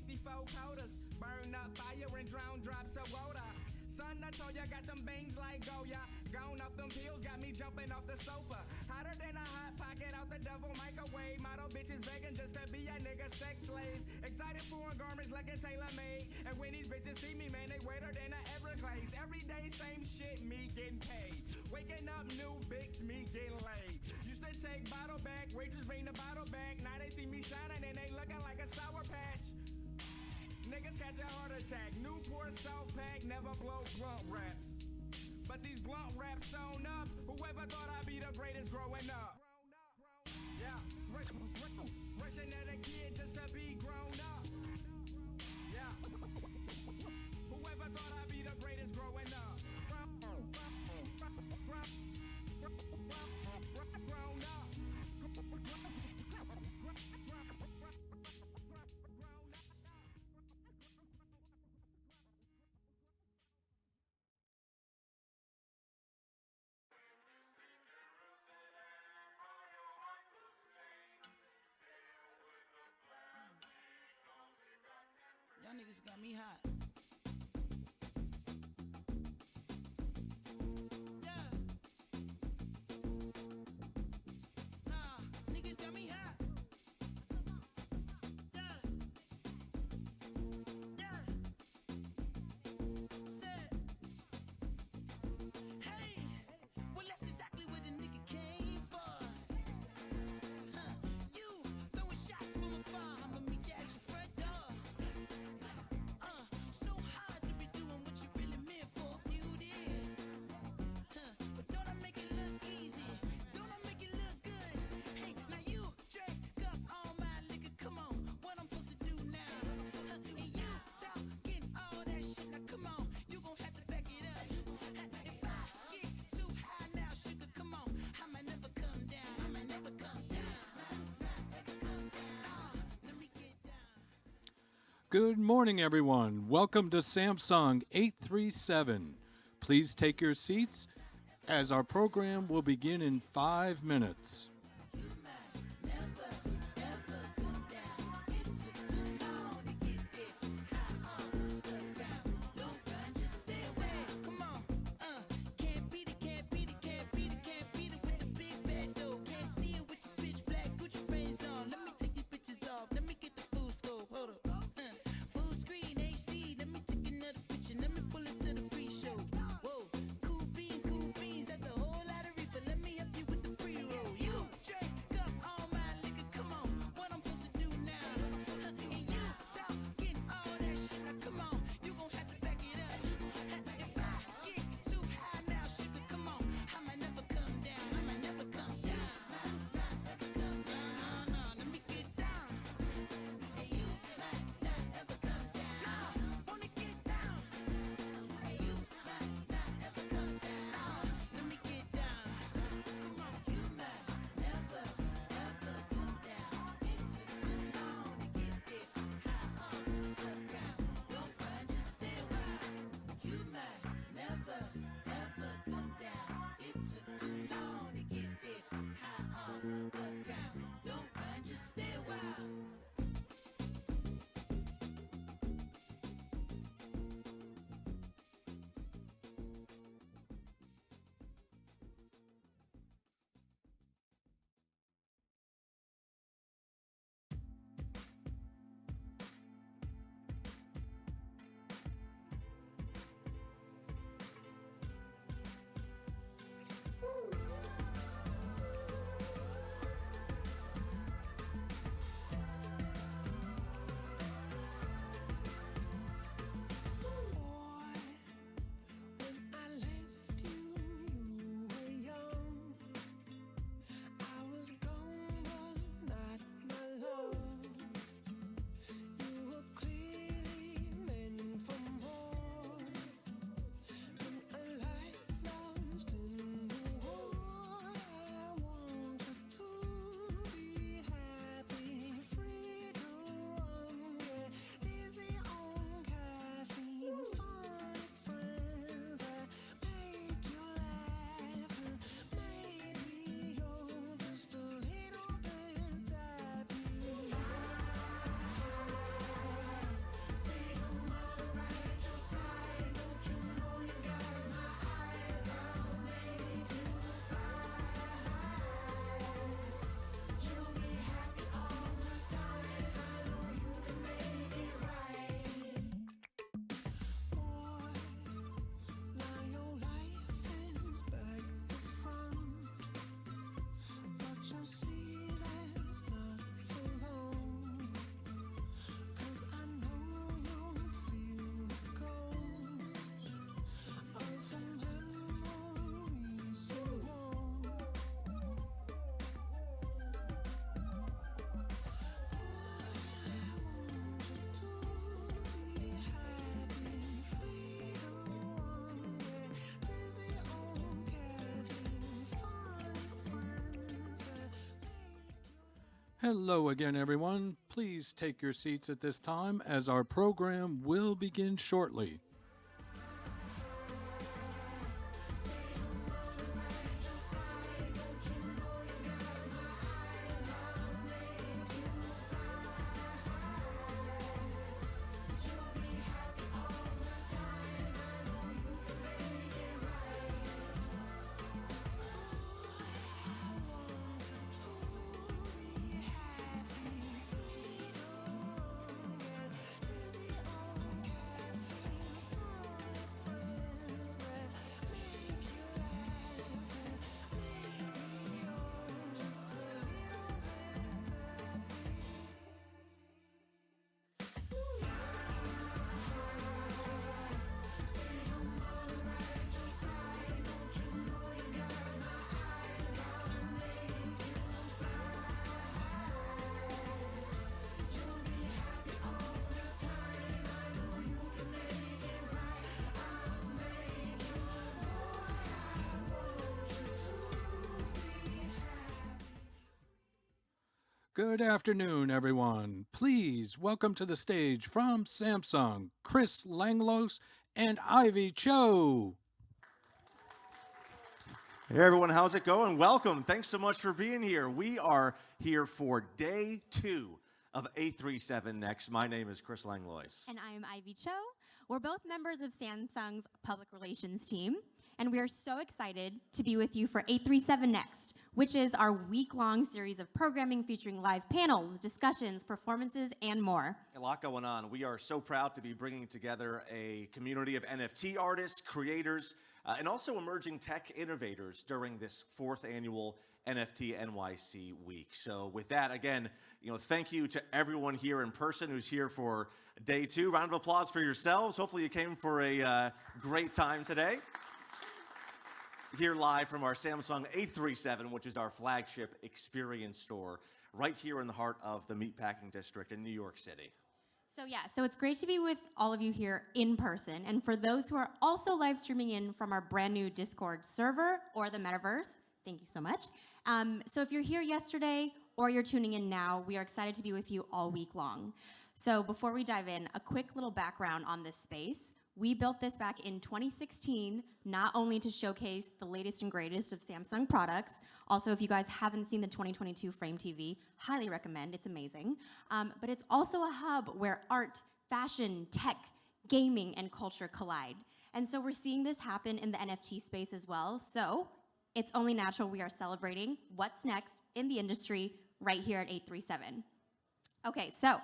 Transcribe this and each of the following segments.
64 coders. Burn up fire and drown drops of water. Son, I told ya, got them bangs like Goya. Gone up them pills, got me jumping off the sofa. Hotter than a hot pocket out the devil microwave. Model bitches begging just to be a nigga sex slave. Excited foreign garments looking tailor-made. And when these bitches see me, man, they wetter than a Everglades. Every day, same shit, me getting paid. Waking up, new bigs, me getting laid. Used to take bottle back, waitress bring the bottle back. Now they see me shining and they looking like a Sour Patch. Niggas catch a heart attack. Newport South Pack never blow blunt raps. But these blunt raps sewn up. Whoever thought I'd be the greatest growing up? Yeah, wishing that a kid just to be grown up. Yeah, whoever thought I'd be the greatest growing up? Grown up. Y'all niggas got me hot. Yeah. Niggas got me hot. Yeah. Yeah. Said. Hey. Well, that's exactly what a nigga came for. You throwing shots from afar. I'ma meet you at your front door. So hard to be doing what you really meant for, beauty. But don't I make it look easy? Don't I make it look good? Hey, now you drank up all my liquor. Come on, what I'm supposed to do now? And you talking all that shit. Now come on, you gon' have to back it up. If I get too high now, sugar, come on, I might never come down. I might never come down. Let me get down. Good morning, everyone. Welcome to Samsung 837. Please take your seats as our program will begin in 5 minutes. Come on, can't beat it, can't beat it, can't beat it, can't beat it with the big bad dough. Can't see it with your pitch black Gucci frames on. Let me take these bitches off. Let me get the full scope. Hold up, full screen HD. Let me take another picture. Let me pull it to the pre-show. Whoa, cool beans, that's a whole lot of reefer. Let me help you with the pre-roll. You drank up all my liquor. Come on, what I'm supposed to do now? And you talking all that shit. Now come on, you gon' have to back it up. If I get too high now, sugar, come on, I might never come down. I might never come down. No, let me get down. Hey, you might not ever come down. No, wanna get down. Hey, you might not ever come down. Let me get down. Come on, you might never ever come down. It took too long to get this high off the ground. Don't run, just stay wild. You might never ever come down. It took too long to get this high off the ground. Don't run, just stay wild. Hello again, everyone. Please take your seats at this time as our program will begin shortly. Good afternoon, everyone. Please welcome to the stage from Samsung, Chris Langlos and Ivy Cho. Hey everyone, how's it going? Welcome. Thanks so much for being here. We are here for day 2 of 837 Next. My name is Chris Langlois. And I am Ivy Cho. We're both members of Samsung's public relations team, and we are so excited to be with you for 837 Next, which is our week-long series of programming featuring live panels, discussions, performances, and more. A lot going on. We are so proud to be bringing together a community of NFT artists, creators, and also emerging tech innovators during this 4th annual NFT NYC week. So with that, again, thank you to everyone here in person who's here for day 2. Round of applause for yourselves. Hopefully you came for a great time today. Here live from our Samsung 837, which is our flagship experience store right here in the heart of the Meatpacking District in New York City. So it's great to be with all of you here in person. And for those who are also live streaming in from our brand new Discord server or the metaverse, thank you so much. So if you're here yesterday or you're tuning in now, we are excited to be with you all week long. So before we dive in, a quick little background on this space. We built this back in 2016, not only to showcase the latest and greatest of Samsung products. Also, if you guys haven't seen the 2022 Frame TV, highly recommend, it's amazing. But it's also a hub where art, fashion, tech, gaming, and culture collide. And so we're seeing this happen in the NFT space as well. So it's only natural we are celebrating what's next in the industry right here at 837. Okay, so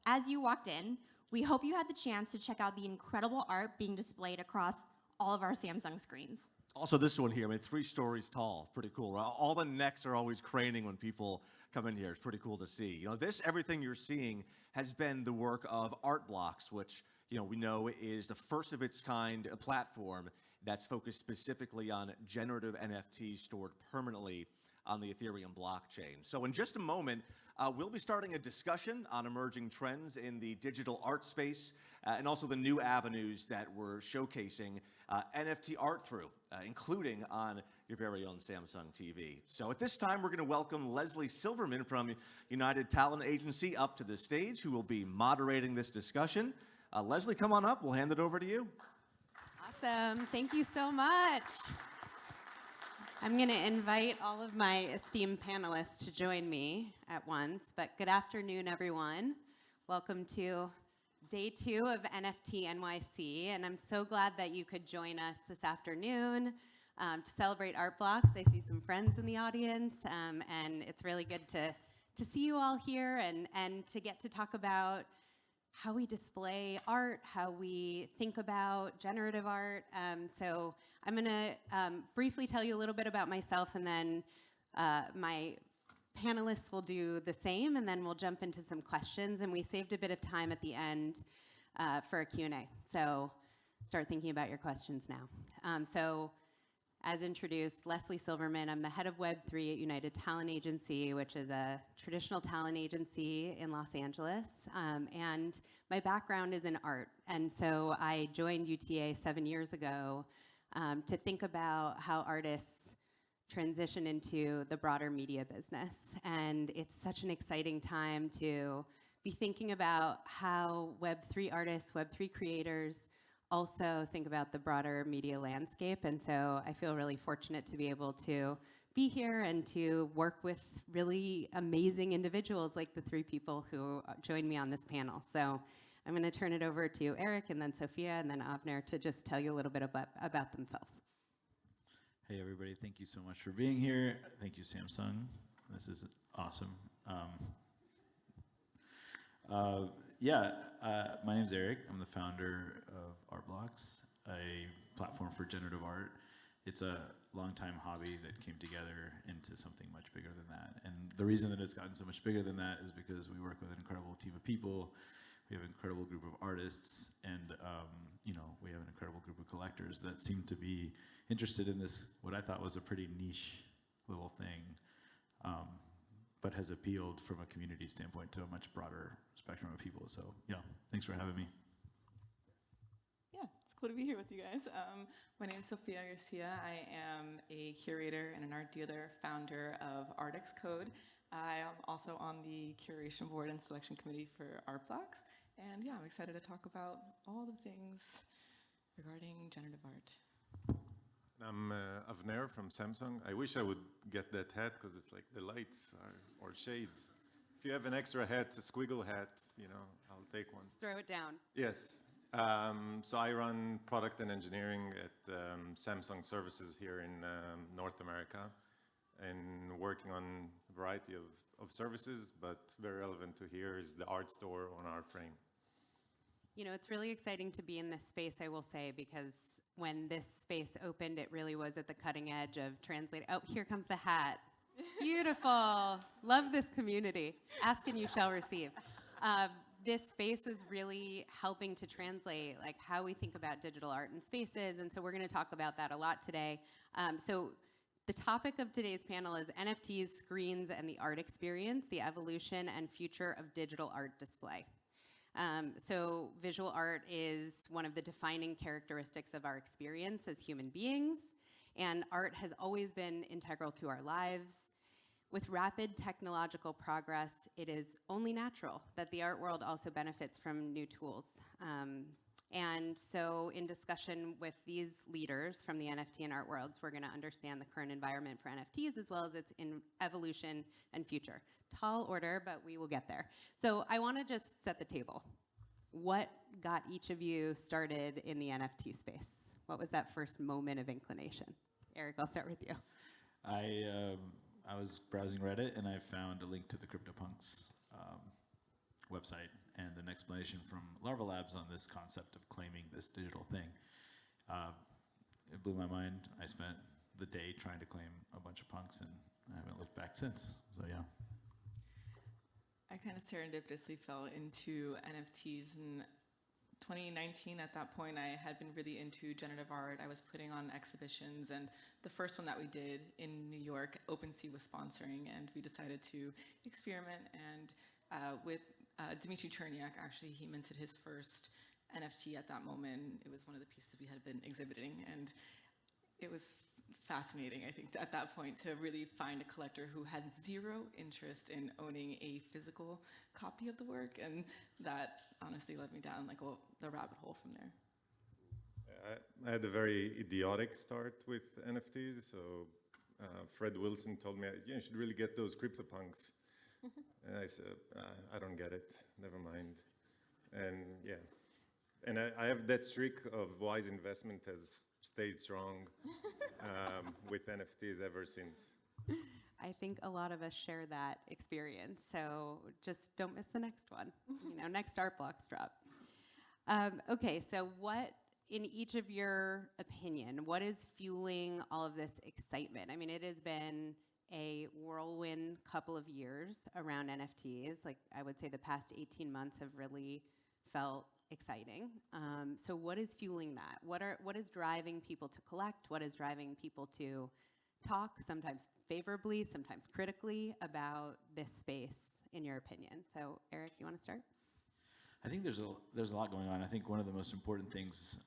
as you walked in, we hope you had the chance to check out the incredible art being displayed across all of our Samsung screens. Also, this one here, 3 stories tall. Pretty cool, right? All the necks are always craning when people come in here. It's pretty cool to see. Everything you're seeing has been the work of Art Blocks, which, we know is the first of its kind platform that's focused specifically on generative NFTs stored permanently on the Ethereum blockchain. So in just a moment, we'll be starting a discussion on emerging trends in the digital art space and also the new avenues that we're showcasing NFT art through, including on your very own Samsung TV. So at this time, we're going to welcome Lesley Silverman from United Talent Agency up to the stage, who will be moderating this discussion. Lesley, come on up. We'll hand it over to you. Awesome. Thank you so much. I'm going to invite all of my esteemed panelists to join me at once, but good afternoon, everyone. Welcome to day 2 of NFT NYC, and I'm so glad that you could join us this afternoon to celebrate Art Blocks. I see some friends in the audience, and it's really good to see you all here and to get to talk about how we display art, how we think about generative art. So I'm going to briefly tell you a little bit about myself, and then my panelists will do the same, and then we'll jump into some questions. And we saved a bit of time at the end for a Q&A. So start thinking about your questions now. So as introduced, Lesley Silverman. I'm the head of Web3 at United Talent Agency, which is a traditional talent agency in Los Angeles. And my background is in art. And so I joined UTA 7 years ago to think about how artists transition into the broader media business. And it's such an exciting time to be thinking about how Web3 artists, Web3 creators also think about the broader media landscape. And so I feel really fortunate to be able to be here and to work with really amazing individuals like the three people who joined me on this panel. So I'm going to turn it over to Erick and then Sofia and then Avner to just tell you a little bit about themselves. Hey everybody, thank you so much for being here. Thank you, Samsung. This is awesome. My name's Erick. I'm the founder of ARTBlocks, a platform for generative art. It's a long-time hobby that came together into something much bigger than that. And the reason that it's gotten so much bigger than that is because we work with an incredible team of people. We have an incredible group of artists, and we have an incredible group of collectors that seem to be interested in this, what I thought was a pretty niche little thing, but has appealed from a community standpoint to a much broader spectrum of people. So yeah, thanks for having me. Yeah, it's cool to be here with you guys. My name is Sofia Garcia. I am a curator and an art dealer, founder of ARTXCODE. I am also on the curation board and selection committee for ARTBlocks. And yeah, I'm excited to talk about all the things regarding generative art. I'm Avner from Samsung. I wish I would get that hat because it's like the lights or shades. If you have an extra hat, a squiggle hat, I'll take one. Just throw it down. Yes. So I run product and engineering at Samsung Services here in North America, and working on a variety of services, but very relevant to here is the art store on our frame. It's really exciting to be in this space, I will say, because when this space opened, it really was at the cutting edge of translating. Oh, here comes the hat. Beautiful. Love this community. Ask and you shall receive. This space is really helping to translate like how we think about digital art in spaces, and so we're going to talk about that a lot today. So the topic of today's panel is NFTs, screens, and the art experience, the evolution and future of digital art display. So visual art is one of the defining characteristics of our experience as human beings, and art has always been integral to our lives. With rapid technological progress, it is only natural that the art world also benefits from new tools. And so in discussion with these leaders from the NFT and art worlds, we're going to understand the current environment for NFTs as well as its evolution and future. Tall order, but we will get there. So I want to just set the table. What got each of you started in the NFT space? What was that first moment of inclination? Erick, I'll start with you. I was browsing Reddit and I found a link to the CryptoPunks website and an explanation from Larva Labs on this concept of claiming this digital thing. It blew my mind. I spent the day trying to claim a bunch of punks and I haven't looked back since, so yeah. I kind of serendipitously fell into NFTs in 2019. At that point, I had been really into generative art. I was putting on exhibitions, and the first one that we did in New York, OpenSea was sponsoring, and we decided to experiment. And with Dmitry Cherniak, actually, he minted his first NFT at that moment. It was one of the pieces we had been exhibiting, and it was fascinating, I think, at that point to really find a collector who had zero interest in owning a physical copy of the work, and that honestly led me down like the rabbit hole from there. I had a very idiotic start with NFTs, so Fred Wilson told me, you should really get those CryptoPunks. And I said, I don't get it, never mind. And yeah, and I have that streak of wise investment has stayed strong with NFTs ever since. I think a lot of us share that experience, so just don't miss the next one. Next ARTBlocks drop. Okay, so what, in each of your opinion, what is fueling all of this excitement? I mean, it has been a whirlwind couple of years around NFTs. Like, I would say the past 18 months have really felt exciting. So what is fueling that? What is driving people to collect? What is driving people to talk, sometimes favorably, sometimes critically, about this space, in your opinion? So, Erick, you want to start? I think there's a lot going on. I think one of the most important things,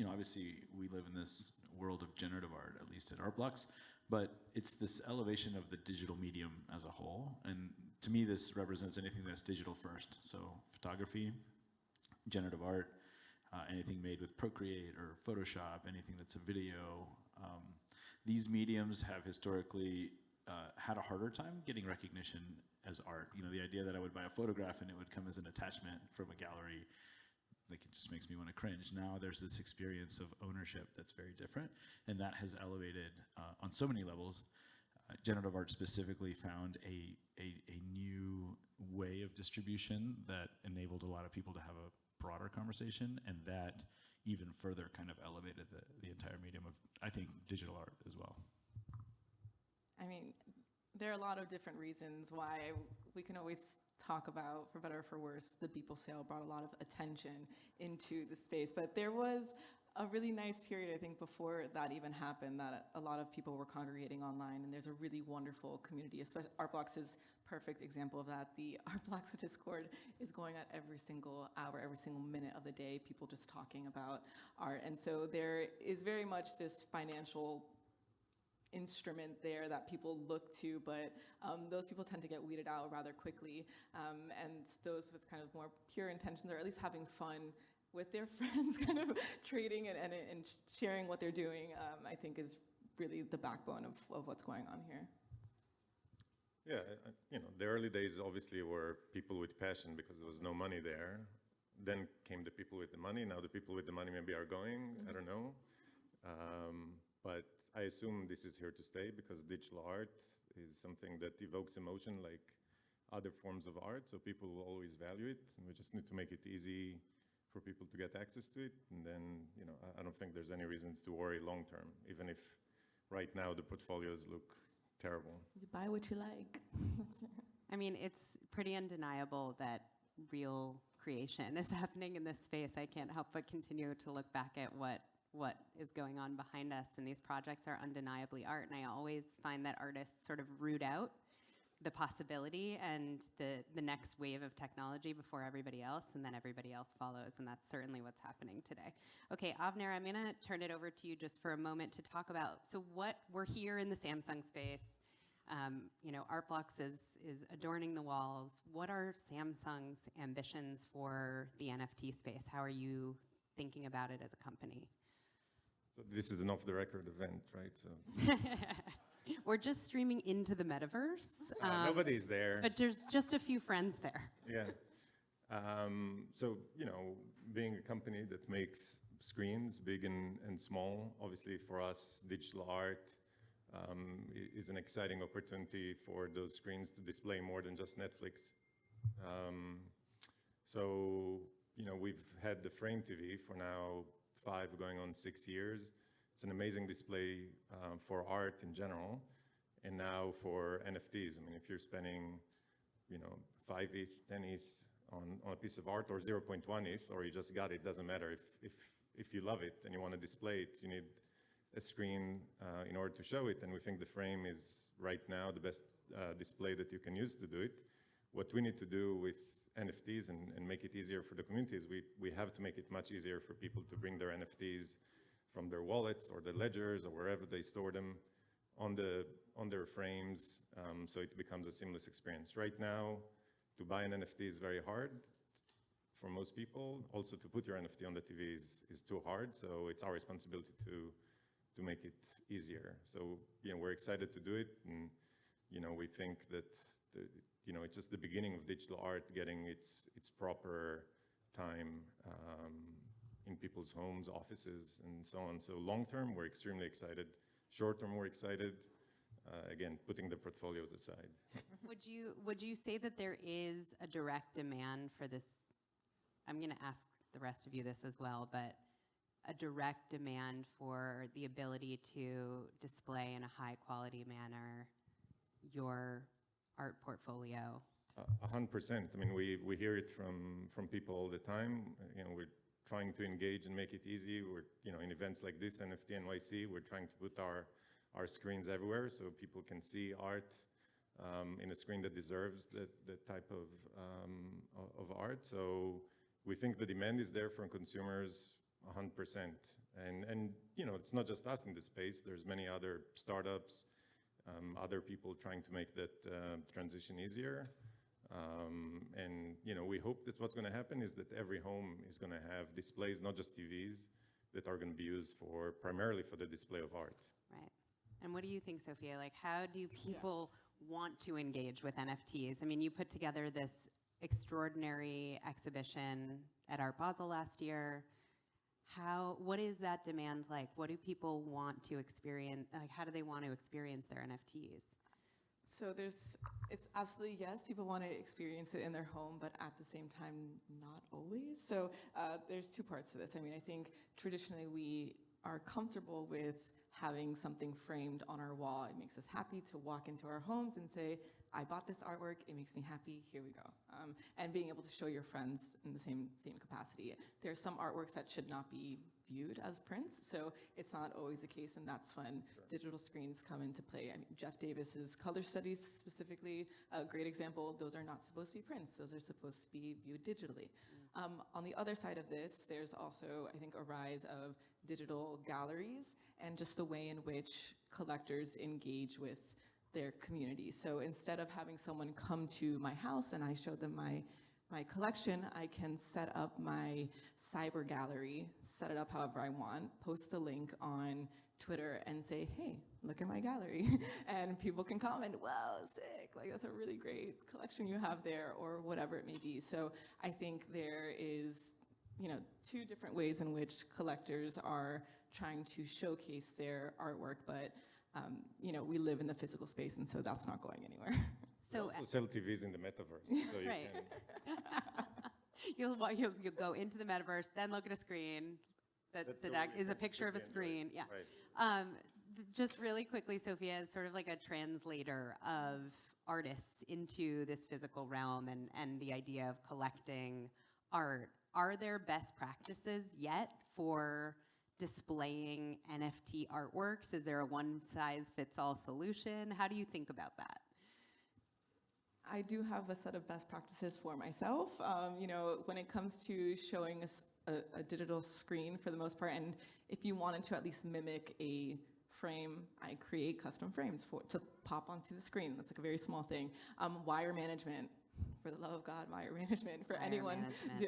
obviously we live in this world of generative art, at least at ARTBlocks, but it's this elevation of the digital medium as a whole. And to me, this represents anything that's digital first. So photography, generative art, anything made with Procreate or Photoshop, anything that's a video. These mediums have historically had a harder time getting recognition as art. You know, the idea that I would buy a photograph and it would come as an attachment from a gallery, like, it just makes me want to cringe. Now there's this experience of ownership that's very different, and that has elevated on so many levels. Generative art specifically found a new way of distribution that enabled a lot of people to have a broader conversation, and that even further kind of elevated the entire medium of, I think, digital art as well. I mean, there are a lot of different reasons why we can always talk about, for better or for worse, the Beeple sale brought a lot of attention into the space. But there was a really nice period, I think, before that even happened, that a lot of people were congregating online, and there's a really wonderful community. Especially ArtBlocks is perfect example of that. The ArtBlocks Discord is going at every single hour, every single minute of the day, people just talking about art. And so there is very much this financial instrument there that people look to, but those people tend to get weeded out rather quickly. And those with kind of more pure intentions, or at least having fun with their friends, kind of trading and sharing what they're doing, I think is really the backbone of what's going on here. Yeah, you know, the early days obviously were people with passion because there was no money there. Then came the people with the money. Now the people with the money maybe are going, I don't know. But I assume this is here to stay because digital art is something that evokes emotion like other forms of art, so people will always value it, and we just need to make it easy for people to get access to it. And then, you know, I don't think there's any reason to worry long term, even if right now the portfolios look terrible. You buy what you like. I mean, it's pretty undeniable that real creation is happening in this space. I can't help but continue to look back at what is going on behind us, and these projects are undeniably art. And I always find that artists sort of root out the possibility and the next wave of technology before everybody else, and then everybody else follows, and that's certainly what's happening today. Okay, Avner, I'm gonna turn it over to you just for a moment to talk about, so what, we're here in the Samsung space, you know, ArtBlocks is adorning the walls. What are Samsung's ambitions for the NFT space? How are you thinking about it as a company? So this is an off-the-record event, right? So we're just streaming into the metaverse. nobody's there. But there's just a few friends there. Yeah. So, you know, being a company that makes screens, big and small, obviously for us, digital art is an exciting opportunity for those screens to display more than just Netflix. So, you know, we've had the Frame TV for now 5 going on 6 years. It's an amazing display for art in general, and now for NFTs. I mean, if you're spending, you know, 5 ETH, 10 ETH on a piece of art, or 0.1 ETH, or you just got it, doesn't matter. If you love it and you want to display it, you need a screen in order to show it, and we think the Frame is right now the best display that you can use to do it. What we need to do with NFTs and make it easier for the community is we have to make it much easier for people to bring their NFTs from their wallets or their ledgers or wherever they store them on their frames, so it becomes a seamless experience. Right now, to buy an NFT is very hard for most people. Also, to put your NFT on the TV is too hard, so it's our responsibility to make it easier. So, you know, we're excited to do it, and, you know, we think that you know, it's just the beginning of digital art getting its proper time in people's homes, offices, and so on. So long term, we're extremely excited. Short term, we're excited. Again, putting the portfolios aside. Would you say that there is a direct demand for this? I'm going to ask the rest of you this as well, but a direct demand for the ability to display in a high quality manner your art portfolio? 100%. I mean, we hear it from people all the time. You know, we're trying to engage and make it easy. We're, you know, in events like this, NFT NYC, we're trying to put our screens everywhere so people can see art in a screen that deserves that type of art. So we think the demand is there from consumers 100%. And you know, it's not just us in this space. There's many other startups other people trying to make that transition easier. And we hope that what's going to happen is that every home is going to have displays, not just TVs, that are going to be used primarily for the display of art. Right. And what do you think, Sofia? Like, how do people want to engage with NFTs? I mean, you put together this extraordinary exhibition at Art Basel last year. What is that demand like? What do people want to experience? Like, how do they want to experience their NFTs? So it's absolutely yes, people want to experience it in their home, but at the same time, not always. So there's two parts to this. I mean, I think traditionally we are comfortable with having something framed on our wall. It makes us happy to walk into our homes and say, I bought this artwork, it makes me happy, here we go. And being able to show your friends in the same capacity. There's some artworks that should not be viewed as prints, so it's not always the case, and that's when digital screens come into play. I mean, Jeff Davis's color studies specifically, a great example, those are not supposed to be prints, those are supposed to be viewed digitally. On the other side of this, there's also, I think, a rise of digital galleries and just the way in which collectors engage with their community. So instead of having someone come to my house and I show them my collection, I can set up my cyber gallery, set it up however I want, post a link on Twitter and say, hey, look at my gallery. And people can comment, wow, sick, like that's a really great collection you have there, or whatever it may be. So I think there is, two different ways in which collectors are trying to showcase their artwork, but we live in the physical space, and so that's not going anywhere. So also sell TVs in the metaverse. So That's right. You'll go into the metaverse, then look at a screen. That is a picture of a screen. Right. Yeah. Right. Just really quickly, Sofia is sort of like a translator of artists into this physical realm and the idea of collecting art. Are there best practices yet for displaying NFT artworks? Is there a one-size-fits-all solution? How do you think about that? I do have a set of best practices for myself. When it comes to showing a digital screen for the most part, and if you wanted to at least mimic a frame, I create custom frames to pop onto the screen. That's like a very small thing. Wire management, for the love of God, wire management for anyone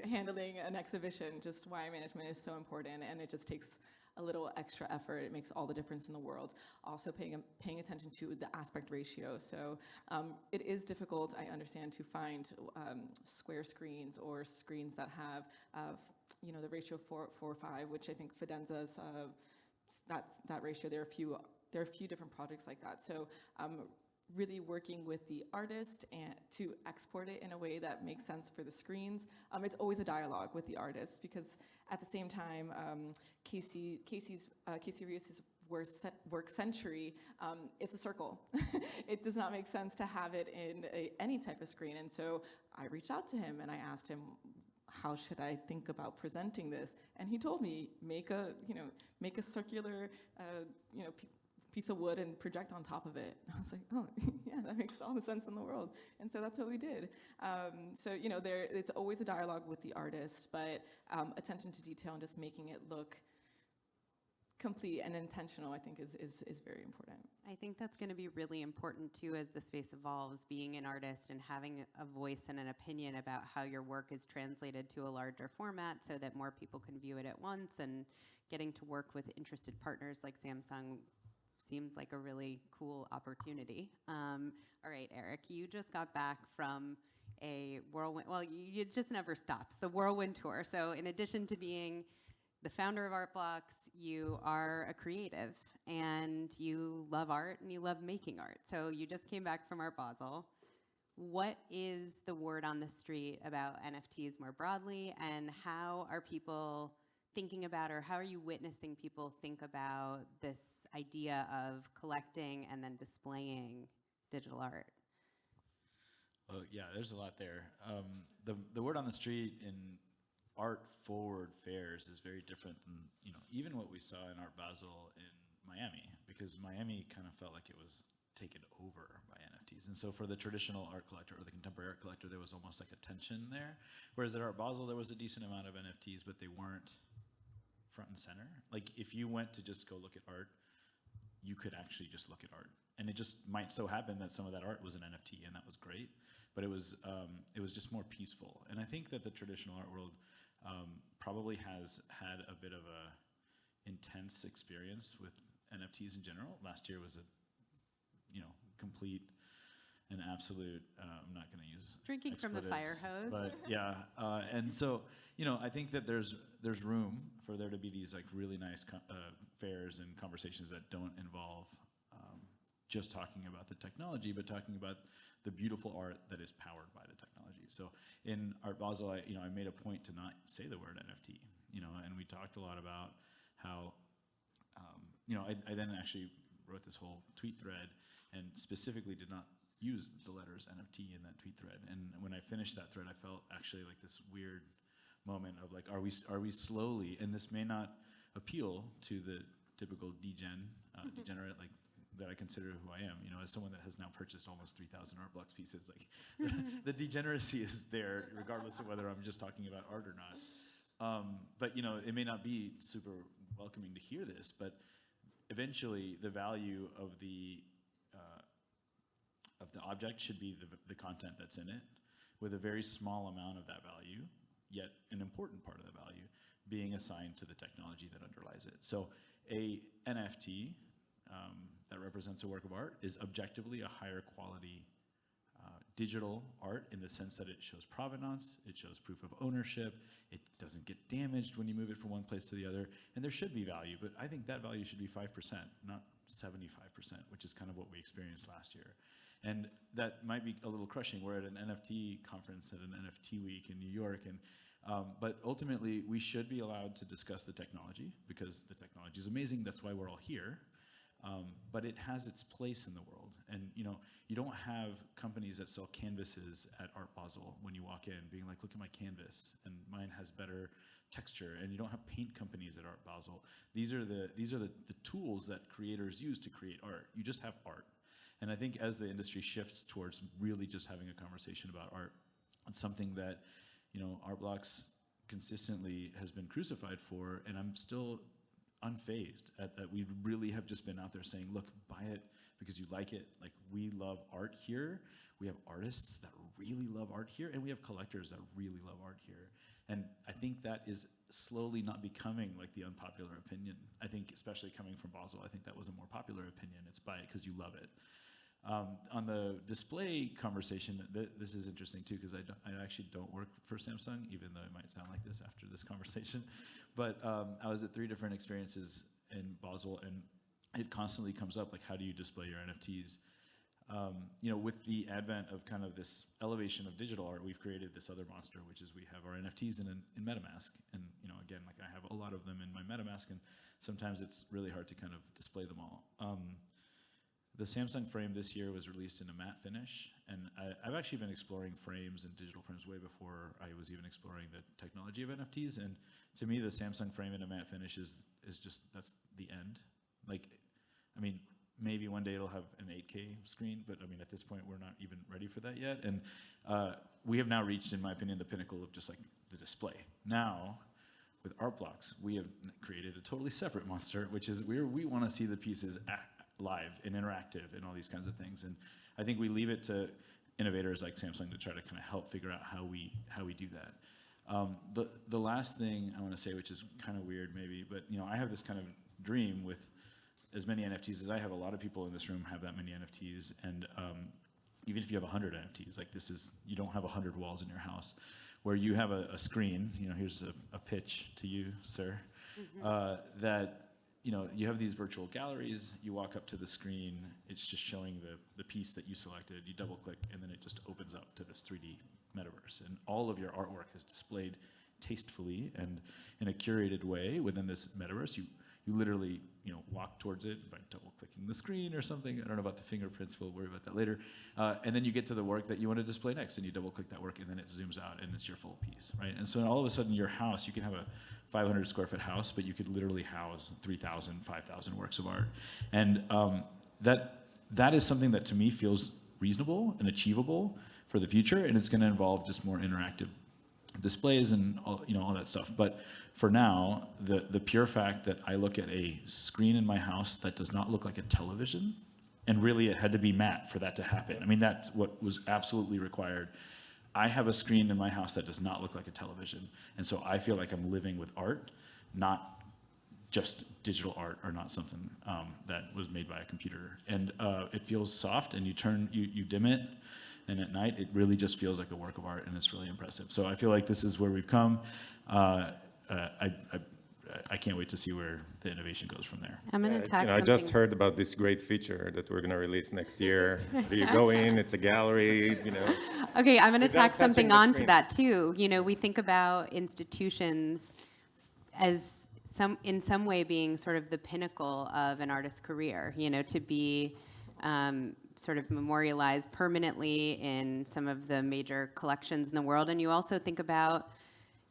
handling an exhibition. Just wire management is so important, and it just takes a little extra effort. It makes all the difference in the world. Also paying attention to the aspect ratio. So it is difficult, I understand, to find square screens or screens that have the ratio 4:5, which I think Fidenza's that ratio. There are a few different projects like that. So really working with the artist and to export it in a way that makes sense for the screens. It's always a dialogue with the artist, because at the same time, Casey Reus's work century, it's a circle. It does not make sense to have it in any type of screen. And so I reached out to him and I asked him, how should I think about presenting this? And he told me, make a circular, piece of wood and project on top of it. And I was like, oh, yeah, that makes all the sense in the world. And so that's what we did. It's always a dialogue with the artist, but attention to detail and just making it look complete and intentional, I think, is very important. I think that's going to be really important, too, as the space evolves, being an artist and having a voice and an opinion about how your work is translated to a larger format so that more people can view it at once, and getting to work with interested partners like Samsung seems like a really cool opportunity. All right, Erick, you just got back from a whirlwind, well, it just never stops, the whirlwind tour. So in addition to being the founder of ArtBlocks, you are a creative, and you love art, and you love making art. So you just came back from Art Basel. What is the word on the street about NFTs more broadly, and how are people thinking about, or how are you witnessing people think about this idea of collecting and then displaying digital art? Well, yeah, there's a lot there. The word on the street in art-forward fairs is very different than even what we saw in Art Basel in Miami, because Miami kind of felt like it was taken over by NFTs. And so for the traditional art collector or the contemporary art collector, there was almost like a tension there. Whereas at Art Basel, there was a decent amount of NFTs, but they weren't front and center. Like if you went to just go look at art, you could actually just look at art. And it just might so happen that some of that art was an NFT, and that was great. But it was just more peaceful. And I think that the traditional art world probably has had a bit of a intense experience with NFTs in general. Last year was a, complete and absolute, I'm not going to use Drinking from the fire hose. But yeah, and so, I think that there's room for there to be these like really nice fairs and conversations that don't involve just talking about the technology, but talking about the beautiful art that is powered by the technology. So in Art Basel, I made a point to not say the word NFT, and we talked a lot about how, I then actually wrote this whole tweet thread and specifically did not use the letters NFT in that tweet thread. And when I finished that thread, I felt actually like this weird moment of like, are we slowly, and this may not appeal to the typical degenerate, like, that I consider who I am, as someone that has now purchased almost 3,000 art blocks pieces, like the degeneracy is there regardless of whether I'm just talking about art or not. But it may not be super welcoming to hear this, but eventually the value of the object should be the content that's in it, with a very small amount of that value, yet an important part of the value, being assigned to the technology that underlies it. So a NFT that represents a work of art is objectively a higher quality digital art in the sense that it shows provenance, it shows proof of ownership, it doesn't get damaged when you move it from one place to the other, and there should be value, but I think that value should be 5%, not 75%, which is kind of what we experienced last year. And that might be a little crushing. We're at an NFT conference at an NFT week in New York, and but ultimately we should be allowed to discuss the technology because the technology is amazing, that's why we're all here. But it has its place in the world. And you don't have companies that sell canvases at Art Basel when you walk in being like, look at my canvas, and mine has better texture. And you don't have paint companies at Art Basel. These are the tools that creators use to create art. You just have art. And I think as the industry shifts towards really just having a conversation about art, it's something that Art Blocks consistently has been crucified for, and I'm still unfazed at that. We really have just been out there saying, look, buy it because you like it. Like, we love art here. We have artists that really love art here, and we have collectors that really love art here. And I think that is slowly not becoming like the unpopular opinion. I think, especially coming from Basel, I think that was a more popular opinion. It's buy it because you love it. On the display conversation, this is interesting too, because I actually don't work for Samsung, even though it might sound like this after this conversation. But I was at 3 different experiences in Basel, and it constantly comes up, like, how do you display your NFTs? With the advent of kind of this elevation of digital art, we've created this other monster, which is we have our NFTs in MetaMask. And again, like, I have a lot of them in my MetaMask, and sometimes it's really hard to kind of display them all. The Samsung frame this year was released in a matte finish, and I've actually been exploring frames and digital frames way before I was even exploring the technology of NFTs, and to me, the Samsung frame in a matte finish is just, that's the end. Like, I mean, maybe one day it'll have an 8K screen, but I mean, at this point, we're not even ready for that yet, and we have now reached, in my opinion, the pinnacle of just like the display. Now, with Art Blocks, we have created a totally separate monster, which is we want to see the pieces live and interactive and all these kinds of things. And I think we leave it to innovators like Samsung to try to kind of help figure out how we do that. The last thing I want to say, which is kind of weird maybe, but I have this kind of dream with as many NFTs as I have. A lot of people in this room have that many NFTs, and even if you have 100 NFTs, like, you don't have 100 walls in your house where you have a screen. Here's a pitch to you, sir, that you have these virtual galleries, you walk up to the screen, it's just showing the piece that you selected, you double click, and then it just opens up to this 3D metaverse. And all of your artwork is displayed tastefully and in a curated way within this metaverse. You literally walk towards it by double clicking the screen or something. I don't know about the fingerprints, we'll worry about that later. And then you get to the work that you want to display next, and you double click that work, and then it zooms out and it's your full piece, right? And so all of a sudden your house, you can have a 500 square foot house, but you could literally house 3,000, 5,000 works of art. And that is something that to me feels reasonable and achievable for the future, and it's going to involve just more interactive displays and all that stuff. But for now, the pure fact that I look at a screen in my house that does not look like a television, And really, it had to be matte for that to happen. I mean, that's what was absolutely required. I have a screen in my house that does not look like a television. And so I feel like I'm living with art, not just digital art or not something that was made by a computer. And it feels soft, and you dim it, and at night it really just feels like a work of art, and it's really impressive. So I feel like this is where we've come. I can't wait to see where the innovation goes from there. I'm going to tack I just something. heard about this great feature that we're going to release next year. You go in, it's a gallery, Okay, I'm going to Without tack touching something the on to screen. that too. We think about institutions as in some way being sort of the pinnacle of an artist's career, to be sort of memorialized permanently in some of the major collections in the world. And you also think about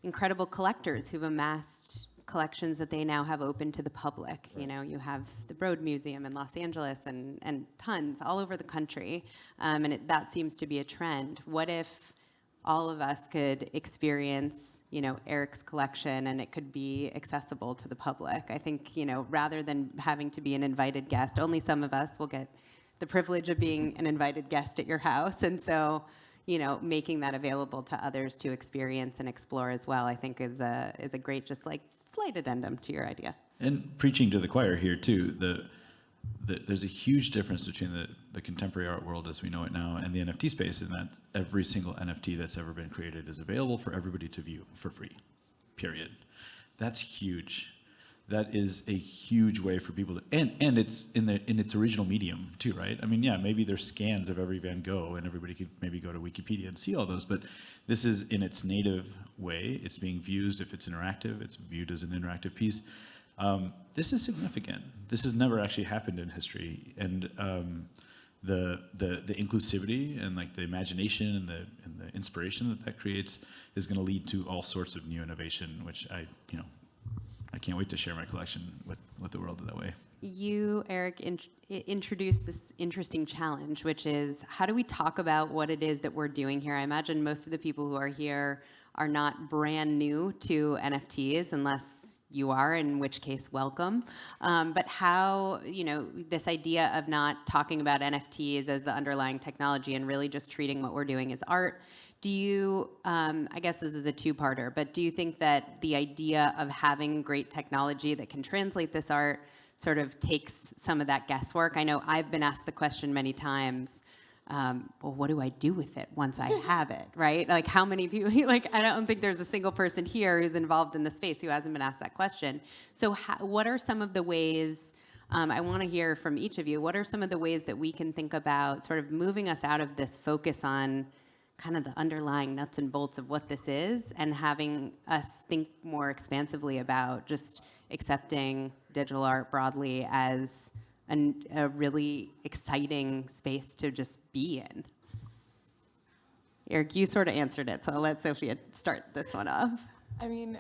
incredible collectors who've amassed collections that they now have open to the public. Right. You have the Broad Museum in Los Angeles and tons all over the country. And that seems to be a trend. What if all of us could experience, Erick's collection, and it could be accessible to the public? I think, rather than having to be an invited guest, only some of us will get the privilege of being an invited guest at your house. And so, making that available to others to experience and explore as well, I think is a great, just like slight addendum to your idea. And preaching to the choir here too, there's a huge difference between the contemporary art world as we know it now and the NFT space, in that every single NFT that's ever been created is available for everybody to view for free, period. That's huge. That is a huge way for people to, and it's in its original medium too, right? I mean, yeah, maybe there's scans of every Van Gogh and everybody could maybe go to Wikipedia and see all those, but this is in its native way. It's being viewed, if it's interactive, it's viewed as an interactive piece. This is significant. This has never actually happened in history, and the inclusivity and like the imagination and the inspiration that creates is going to lead to all sorts of new innovation, which I can't wait to share my collection with the world that way. You, Erick, introduced this interesting challenge, which is how do we talk about what it is that we're doing here? I imagine most of the people who are here are not brand new to NFTs, unless you are, in which case, welcome. But how, this idea of not talking about NFTs as the underlying technology and really just treating what we're doing as art. Do you, I guess this is a two-parter, but do you think that the idea of having great technology that can translate this art sort of takes some of that guesswork? I know I've been asked the question many times, well, what do I do with it once I have it, right? Like how many people, I don't think there's a single person here who's involved in the space who hasn't been asked that question. So what are some of the ways, I want to hear from each of you, what are some of the ways that we can think about sort of moving us out of this focus on kind of the underlying nuts and bolts of what this is, and having us think more expansively about just accepting digital art broadly as a really exciting space to just be in? Erick, you sort of answered it, so I'll let Sofia start this one off. I mean,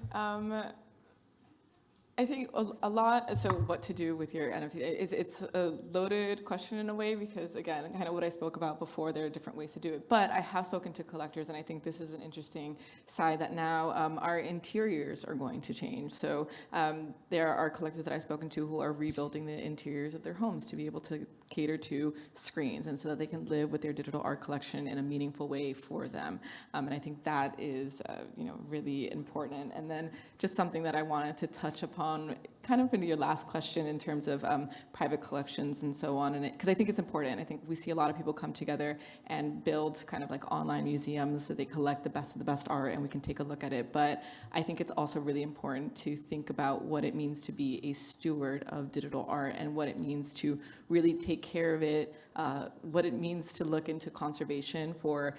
I think a lot, so what to do with your NFT, it's a loaded question in a way, because again, kind of what I spoke about before, there are different ways to do it. But I have spoken to collectors, and I think this is an interesting side that now our interiors are going to change. So there are collectors that I've spoken to who are rebuilding the interiors of their homes to be able to cater to screens, and so that they can live with their digital art collection in a meaningful way for them. And I think that is really important. And then just something that I wanted to touch upon kind of into your last question in terms of private collections and so on, and because I think it's important. I think we see a lot of people come together and build kind of like online museums so they collect the best of the best art and we can take a look at it. But I think it's also really important to think about what it means to be a steward of digital art and what it means to really take care of it, what it means to look into conservation for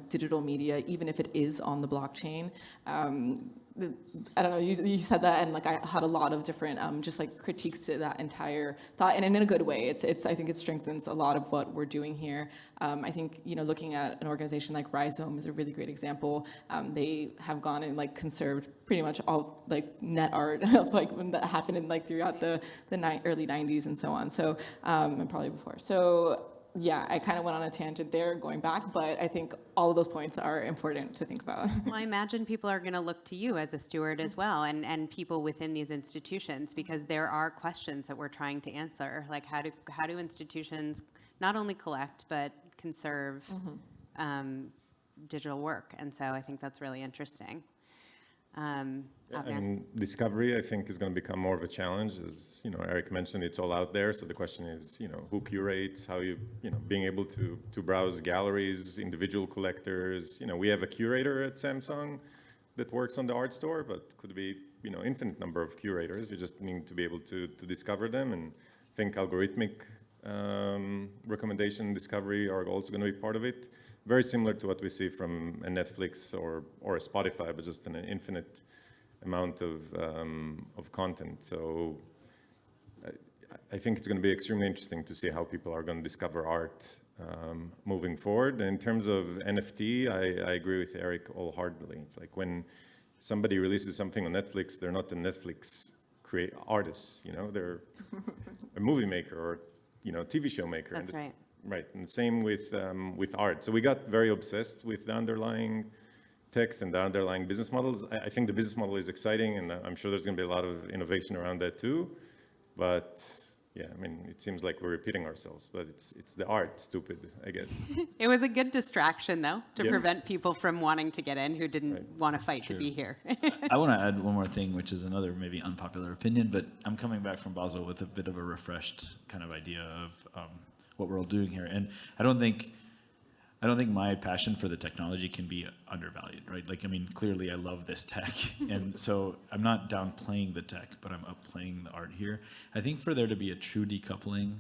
digital media, even if it is on the blockchain. I don't know, you said that, and like I had a lot of different just like critiques to that entire thought, and in a good way. I think it strengthens a lot of what we're doing here. I think looking at an organization like Rhizome is a really great example. They have gone and like conserved pretty much all like net art like when that happened in like throughout the early 90s and so on. So and probably before. So yeah, I kind of went on a tangent there going back, but I think all of those points are important to think about. Well, I imagine people are going to look to you as a steward as well, and people within these institutions, because there are questions that we're trying to answer. Like, how do institutions not only collect but conserve digital work? And so I think that's really interesting. I mean, discovery, I think, is going to become more of a challenge. As Erick mentioned, it's all out there. So the question is, who curates? How being able to browse galleries, individual collectors. We have a curator at Samsung that works on the art store, but could be infinite number of curators. You just need to be able to discover them, and I think algorithmic recommendation discovery are also going to be part of it. Very similar to what we see from a Netflix or a Spotify, but just an infinite amount of content. So I think it's going to be extremely interesting to see how people are going to discover art moving forward. And in terms of NFT, I agree with Erick wholeheartedly. It's like when somebody releases something on Netflix, they're not a Netflix artist. They're a movie maker or TV show maker. That's right. Right, and same with art. So we got very obsessed with the underlying text and the underlying business models. I think the business model is exciting, and I'm sure there's going to be a lot of innovation around that too. But yeah, I mean, it seems like we're repeating ourselves, but it's the art, stupid, I guess. It was a good distraction, though, to prevent people from wanting to get in who didn't want to fight to True. be here. I want to add one more thing, which is another maybe unpopular opinion, but I'm coming back from Basel with a bit of a refreshed kind of idea of what we're all doing here. And I don't think my passion for the technology can be undervalued, right? Like, I mean, clearly I love this tech. And so I'm not downplaying the tech, but I'm upplaying the art here. I think for there to be a true decoupling,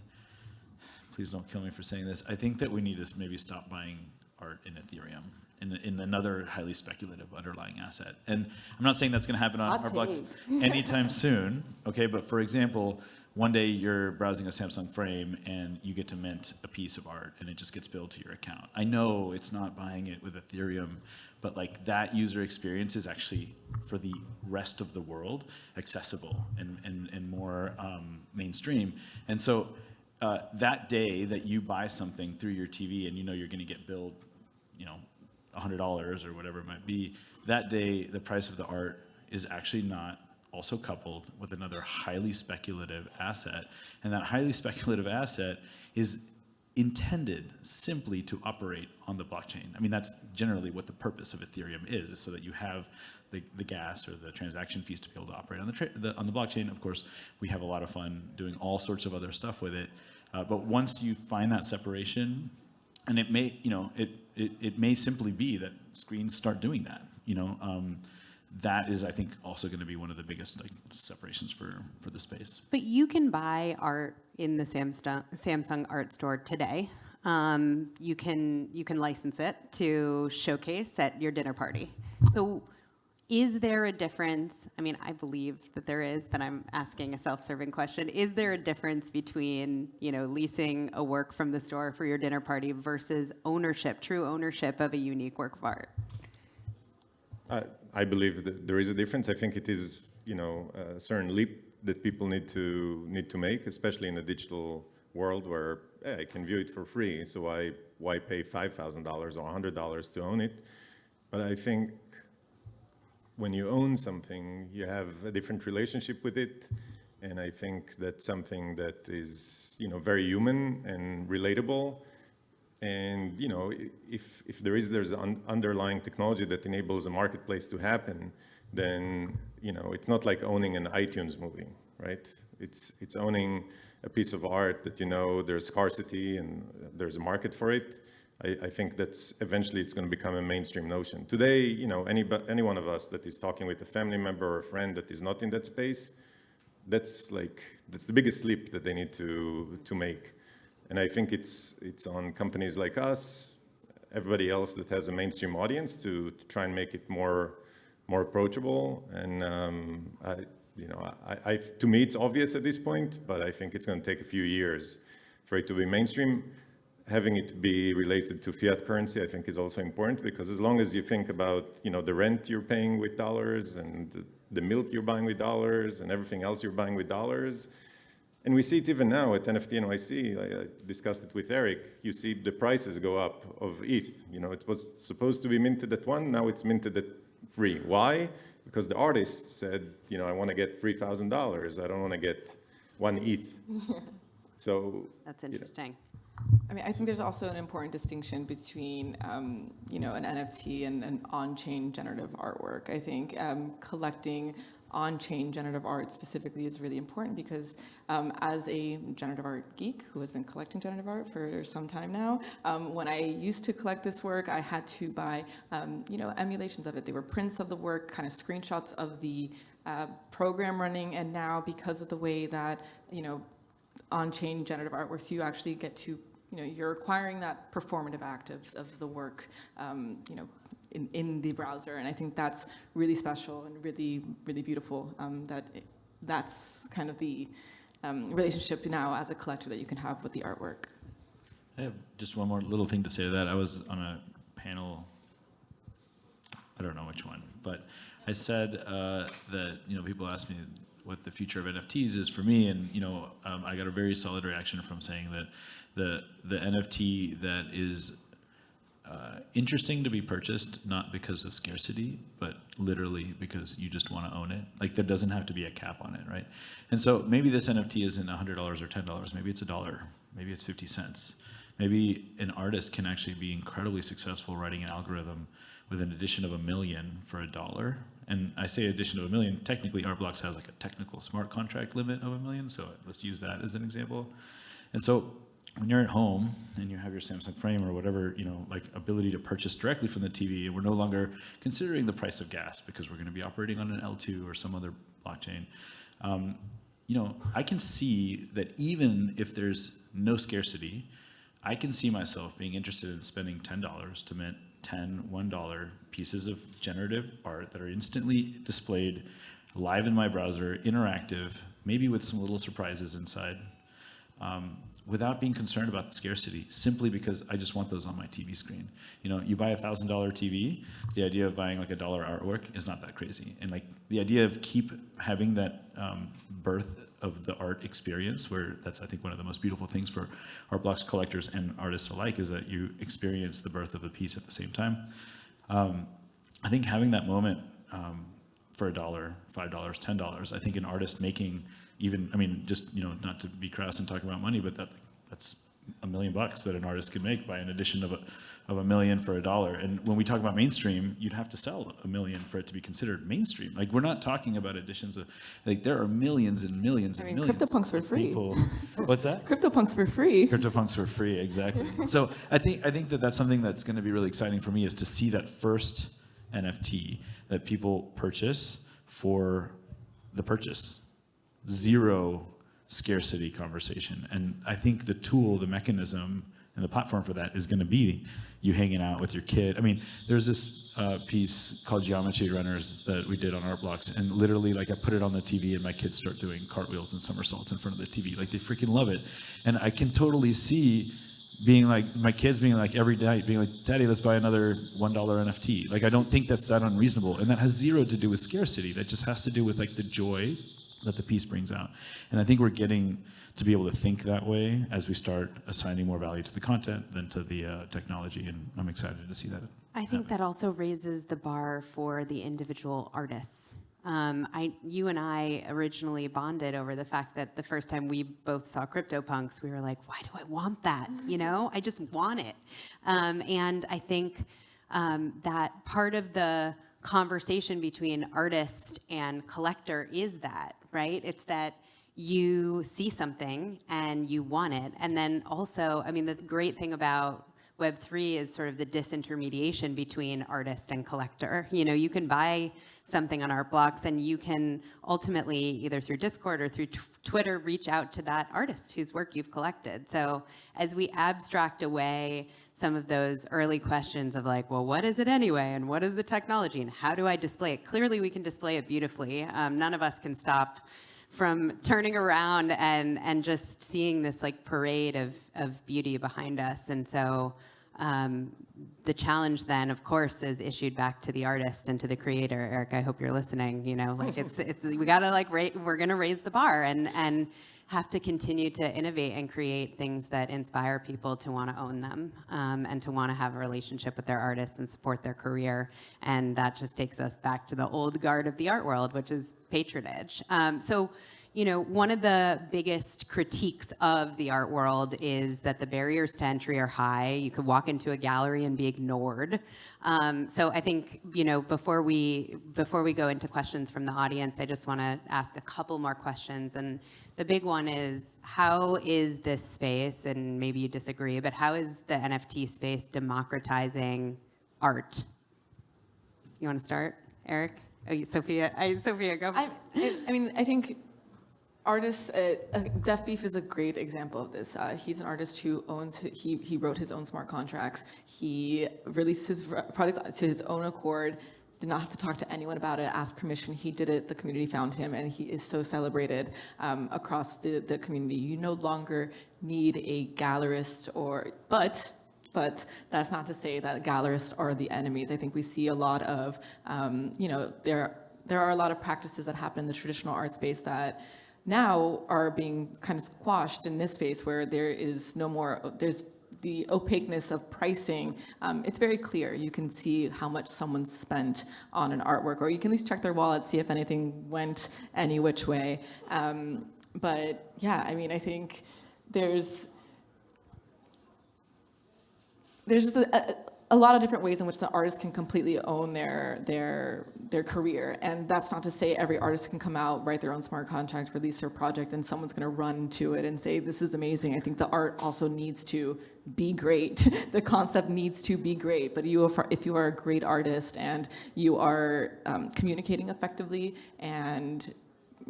please don't kill me for saying this, I think that we need to maybe stop buying art in Ethereum, in another highly speculative underlying asset. And I'm not saying that's going to happen on our blocks anytime soon, okay? But for example, one day you're browsing a Samsung frame and you get to mint a piece of art and it just gets billed to your account. I know it's not buying it with Ethereum, but like that user experience is actually for the rest of the world accessible and more mainstream. And so that day that you buy something through your TV and you're going to get billed, $100 or whatever it might be, that day the price of the art is actually not also coupled with another highly speculative asset. And that highly speculative asset is intended simply to operate on the blockchain. I mean, that's generally what the purpose of Ethereum is so that you have the gas or the transaction fees to be able to operate on the blockchain. Of course, we have a lot of fun doing all sorts of other stuff with it. But once you find that separation, and it may, it may simply be that screens start doing that, that is, I think, also going to be one of the biggest separations for the space. But you can buy art in the Samsung art store today. You can license it to showcase at your dinner party. So is there a difference? I mean, I believe that there is, but I'm asking a self-serving question. Is there a difference between, leasing a work from the store for your dinner party versus ownership, true ownership of a unique work of art? I believe that there is a difference. I think it is, a certain leap that people need to make, especially in a digital world where I can view it for free. So why pay $5,000 or $100 to own it? But I think when you own something, you have a different relationship with it, and I think that's something that is, very human and relatable. And if there's underlying technology that enables a marketplace to happen, then it's not like owning an iTunes movie, right? It's owning a piece of art that there's scarcity and there's a market for it. I think that's eventually it's going to become a mainstream notion. Today, any one of us that is talking with a family member or a friend that is not in that space, that's the biggest leap that they need to make. And I think it's on companies like us, everybody else that has a mainstream audience to try and make it more approachable. And to me, it's obvious at this point, but I think it's going to take a few years for it to be mainstream. Having it be related to fiat currency, I think, is also important, because as long as you think about the rent you're paying with dollars and the milk you're buying with dollars and everything else you're buying with dollars, And we see it even now at NFT NYC. I discussed it with Erick. You see the prices go up of ETH. You know, it was supposed to be minted at 1, now it's minted at 3. Why? Because the artist said, you know, I want to get $3,000. I don't want to get 1 ETH. So That's interesting. I mean, I think there's also an important distinction between, you know, an NFT and an on-chain generative artwork. I think collecting on-chain generative art specifically is really important because as a generative art geek who has been collecting generative art for some time now, when I used to collect this work, I had to buy, you know, emulations of it. They were prints of the work, kind of screenshots of the program running, and now because of the way that, you know, on-chain generative art works, you actually get to, you know, you're acquiring that performative act of the work, you know, in the browser, and I think that's really special and really, really beautiful. That's kind of the relationship now as a collector that you can have with the artwork. I have just one more little thing to say to that. I was on a panel, I don't know which one, but I said that, you know, people ask me what the future of NFTs is for me, and, you know, I got a very solid reaction from saying that the NFT that is interesting to be purchased, not because of scarcity, but literally because you just want to own it. Like, there doesn't have to be a cap on it, right? And so maybe this NFT isn't $100 or $10, maybe it's $1, maybe it's 50 cents. Maybe an artist can actually be incredibly successful writing an algorithm with an addition of $1 million for $1. And I say addition of $1 million, technically ARTBlocks has like a technical smart contract limit of $1 million, so let's use that as an example. And so when you're at home and you have your Samsung frame or whatever, you know, like ability to purchase directly from the TV, and we're no longer considering the price of gas because we're going to be operating on an L2 or some other blockchain. You know, I can see that even if there's no scarcity, I can see myself being interested in spending $10 to mint 10 $1 pieces of generative art that are instantly displayed live in my browser, interactive, maybe with some little surprises inside. Without being concerned about scarcity, simply because I just want those on my TV screen. You know, you buy a $1,000 TV, the idea of buying like $1 artwork is not that crazy. And like the idea of keep having that birth of the art experience, where that's, I think, one of the most beautiful things for ARTBlocks collectors and artists alike, is that you experience the birth of the piece at the same time. I think having that moment for $1, $5, $10, I think an artist making even, I mean, just, you know, not to be crass and talk about money, but that's $1 million that an artist can make by an addition of $1 million for $1. And when we talk about mainstream, you'd have to sell $1 million for it to be considered mainstream. Like, we're not talking about additions of, like, there are millions and millions and millions. CryptoPunks for free. People. What's that? CryptoPunks for free. CryptoPunks for free, exactly. So I think that that's something that's going to be really exciting for me, is to see that first NFT that people purchase for the purchase. Zero scarcity conversation. And I think the tool, the mechanism, and the platform for that is going to be you hanging out with your kid. I mean, there's this piece called Geometry Runners that we did on ARTBlocks, and literally, like, I put it on the TV and my kids start doing cartwheels and somersaults in front of the TV. Like, they freaking love it. And I can totally see being like, my kids being like every night, being like, Daddy, let's buy another $1 NFT. Like, I don't think that's that unreasonable. And that has zero to do with scarcity. That just has to do with, like, the joy that the piece brings out. And I think we're getting to be able to think that way as we start assigning more value to the content than to the technology, and I'm excited to see that. I think that also raises the bar for the individual artists. You and I originally bonded over the fact that the first time we both saw CryptoPunks, we were like, why do I want that? You know, I just want it. And I think that part of the conversation between artist and collector is that, right? It's that you see something and you want it. And then also, I mean, the great thing about Web3 is sort of the disintermediation between artist and collector. You know, you can buy something on ARTBlocks and you can ultimately, either through Discord or through Twitter, reach out to that artist whose work you've collected. So as we abstract away some of those early questions of like, well, what is it anyway? And what is the technology? And how do I display it? Clearly, we can display it beautifully. None of us can stop from turning around and just seeing this like parade of beauty behind us. And so The challenge then, of course, is issued back to the artist and to the creator. Eric, I hope you're listening. You know, like it's we gotta like we're gonna raise the bar and have to continue to innovate and create things that inspire people to want to own them and to want to have a relationship with their artists and support their career. And that just takes us back to the old guard of the art world, which is patronage. So, you know, one of the biggest critiques of the art world is that the barriers to entry are high. You could walk into a gallery and be ignored. So I think, you know, before we go into questions from the audience, I just want to ask a couple more questions. And the big one is, how is this space, and maybe you disagree, but how is the NFT space democratizing art? You want to start, Eric? Oh, Sofia, go. I mean, I think artists, Def Beef is a great example of this. He's an artist who owns, he wrote his own smart contracts. He released his products to his own accord, did not have to talk to anyone about it, ask permission. He did it, the community found him, and he is so celebrated across the community. You no longer need a gallerist but that's not to say that gallerists are the enemies. I think we see a lot of, you know, there are a lot of practices that happen in the traditional art space that now are being kind of squashed in this space, where there is no more, there's the opaqueness of pricing. It's very clear. You can see how much someone spent on an artwork, or you can at least check their wallet, see if anything went any which way. But yeah, I mean, I think there's just a lot of different ways in which the artist can completely own their career. And that's not to say every artist can come out, write their own smart contract, release their project, and someone's gonna run to it and say, this is amazing. I think the art also needs to be great. The concept needs to be great. But if you are a great artist and you are communicating effectively and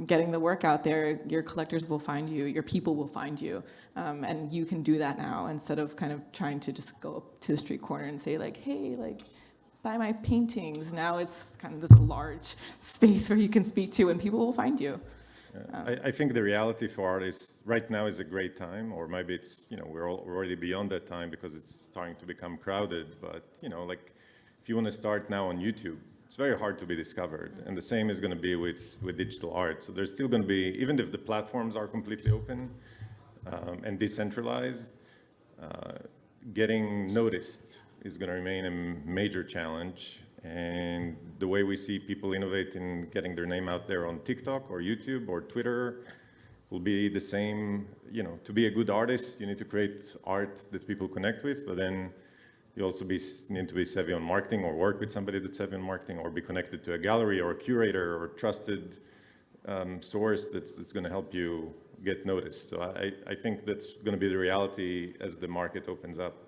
getting the work out there, your collectors will find you, your people will find you. And you can do that now, instead of kind of trying to just go up to the street corner and say like, hey, like, buy my paintings. Now it's kind of this large space where you can speak to and people will find you. I think the reality for artists right now is a great time, or maybe it's, you know, we're already beyond that time because it's starting to become crowded. But, you know, like if you want to start now on YouTube, it's very hard to be discovered. And the same is going to be with digital art. So there's still going to be, even if the platforms are completely open and decentralized, getting noticed is going to remain a major challenge. And the way we see people innovate in getting their name out there on TikTok or YouTube or Twitter will be the same. You know, to be a good artist, you need to create art that people connect with, but then you also need to be savvy on marketing, or work with somebody that's savvy on marketing, or be connected to a gallery or a curator or a trusted source that's going to help you get noticed. So I think that's going to be the reality as the market opens up.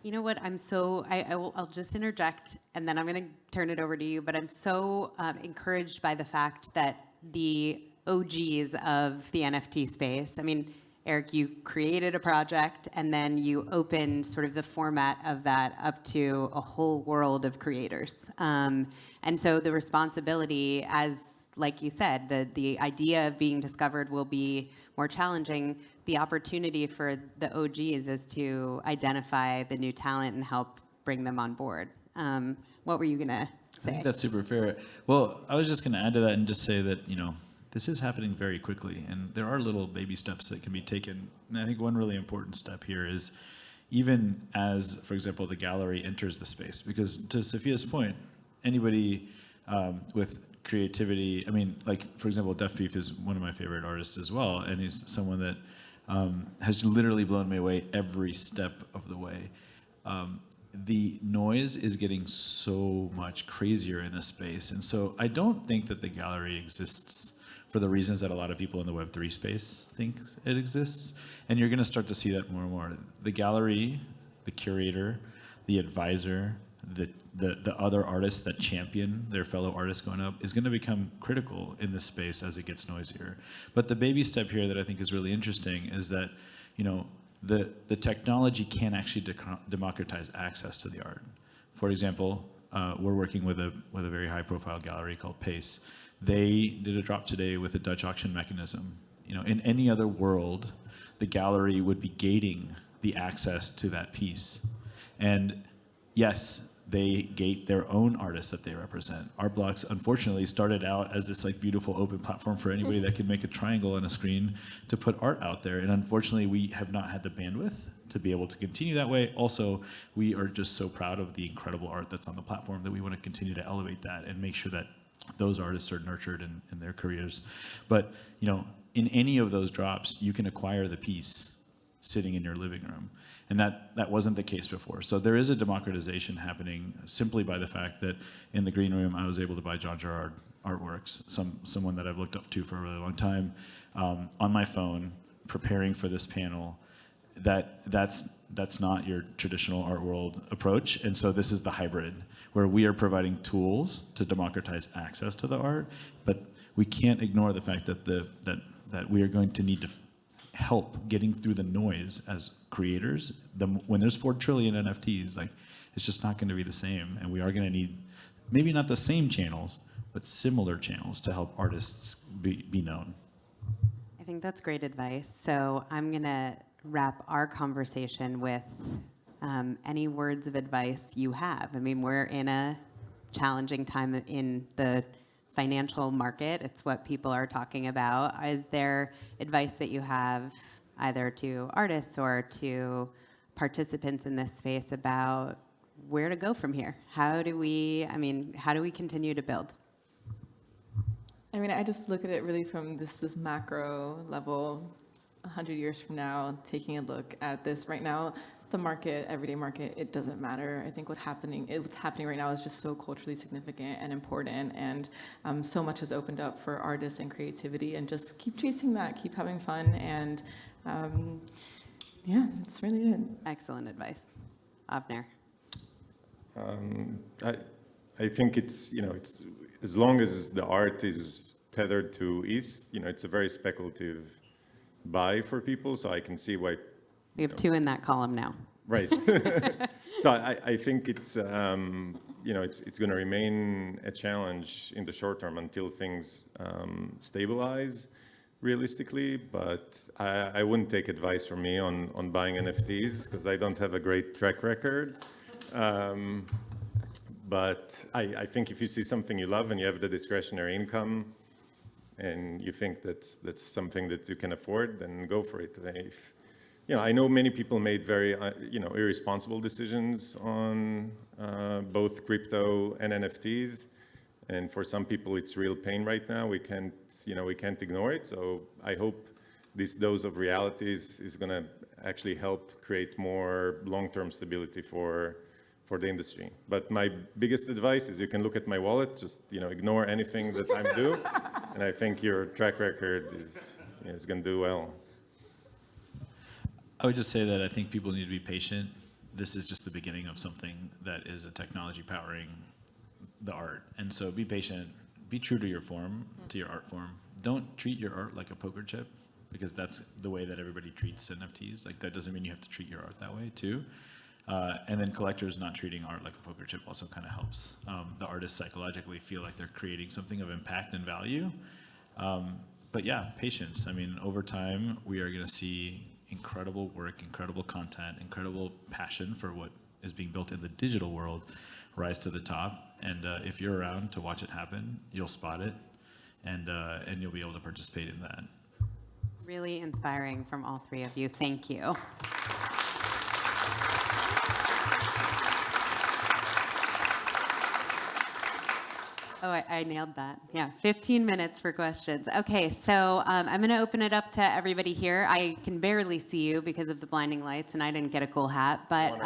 You know what, I'll just interject, and then I'm going to turn it over to you, but I'm so encouraged by the fact that the OGs of the NFT space, I mean, Eric, you created a project, and then you opened sort of the format of that up to a whole world of creators. And so the responsibility, as like you said, the idea of being discovered will be more challenging. The opportunity for the OGs is to identify the new talent and help bring them on board. What were you gonna say? I think that's super fair. Well, I was just gonna add to that and just say that, you know, this is happening very quickly, and there are little baby steps that can be taken. And I think one really important step here is, even as, for example, the gallery enters the space, because to Sofia's point, anybody with creativity, I mean, like, for example, Def Beef is one of my favorite artists as well, and he's someone that has literally blown me away every step of the way. The noise is getting so much crazier in this space, and so I don't think that the gallery exists for the reasons that a lot of people in the Web3 space think it exists, and you're going to start to see that more and more. The gallery, the curator, the advisor, the other artists that champion their fellow artists going up is going to become critical in this space as it gets noisier. But the baby step here that I think is really interesting is that, you know, the technology can actually democratize access to the art. For example, we're working with a very high-profile gallery called Pace. They did a drop today with a Dutch auction mechanism. You know, in any other world, the gallery would be gating the access to that piece. And yes, they gate their own artists that they represent. ArtBlocks, unfortunately, started out as this like beautiful open platform for anybody that could make a triangle on a screen to put art out there. And unfortunately, we have not had the bandwidth to be able to continue that way. Also, we are just so proud of the incredible art that's on the platform that we want to continue to elevate that and make sure that those artists are nurtured in their careers. But you know, in any of those drops, you can acquire the piece sitting in your living room. And that wasn't the case before. So there is a democratization happening simply by the fact that in the green room, I was able to buy John Gerard artworks, someone that I've looked up to for a really long time, on my phone, preparing for this panel. That's not your traditional art world approach. And so this is the hybrid, where we are providing tools to democratize access to the art, but we can't ignore the fact that that we are going to need to help getting through the noise as creators. When there's 4 trillion NFTs, like, it's just not going to be the same, and we are going to need maybe not the same channels, but similar channels to help artists be known. I think that's great advice. So I'm going to wrap our conversation with any words of advice you have. I mean, we're in a challenging time in the financial market. It's what people are talking about. Is there advice that you have either to artists or to participants in this space about where to go from here? How do we continue to build? I mean, I just look at it really from this macro level. 100 years from now, taking a look at this right now, the market, everyday market, it doesn't matter. I think what's happening right now is just so culturally significant and important, and so much has opened up for artists and creativity, and just keep chasing that, keep having fun, and yeah, it's really it. Excellent advice. Avner. I think it's as long as the art is tethered to ETH, it's a very speculative buy for people. So I can see why. We have 2 in that column now. Right. So I think it's it's going to remain a challenge in the short term until things stabilize realistically. But I wouldn't take advice from me on buying NFTs because I don't have a great track record. But I think if you see something you love and you have the discretionary income and you think that's something that you can afford, then go for it. I know many people made very irresponsible decisions on both crypto and NFTs, and for some people it's real pain right now. We can't ignore it. So I hope this dose of reality is going to actually help create more long-term stability for the industry. But my biggest advice is you can look at my wallet, just ignore anything that I'm due, and I think your track record is going to do well. I would just say that I think people need to be patient. This is just the beginning of something that is a technology powering the art. And so be patient, be true to your form, to your art form. Don't treat your art like a poker chip, because that's the way that everybody treats NFTs. Like, that doesn't mean you have to treat your art that way too. And then collectors not treating art like a poker chip also kind of helps the artists psychologically feel like they're creating something of impact and value. But yeah, patience. I mean, over time, we are going to see incredible work, incredible content, incredible passion for what is being built in the digital world rise to the top. And if you're around to watch it happen, you'll spot it, and you'll be able to participate in that. Really inspiring from all 3 of you. Thank you. Oh, I nailed that. Yeah, 15 minutes for questions. Okay, so I'm going to open it up to everybody here. I can barely see you because of the blinding lights, and I didn't get a cool hat, but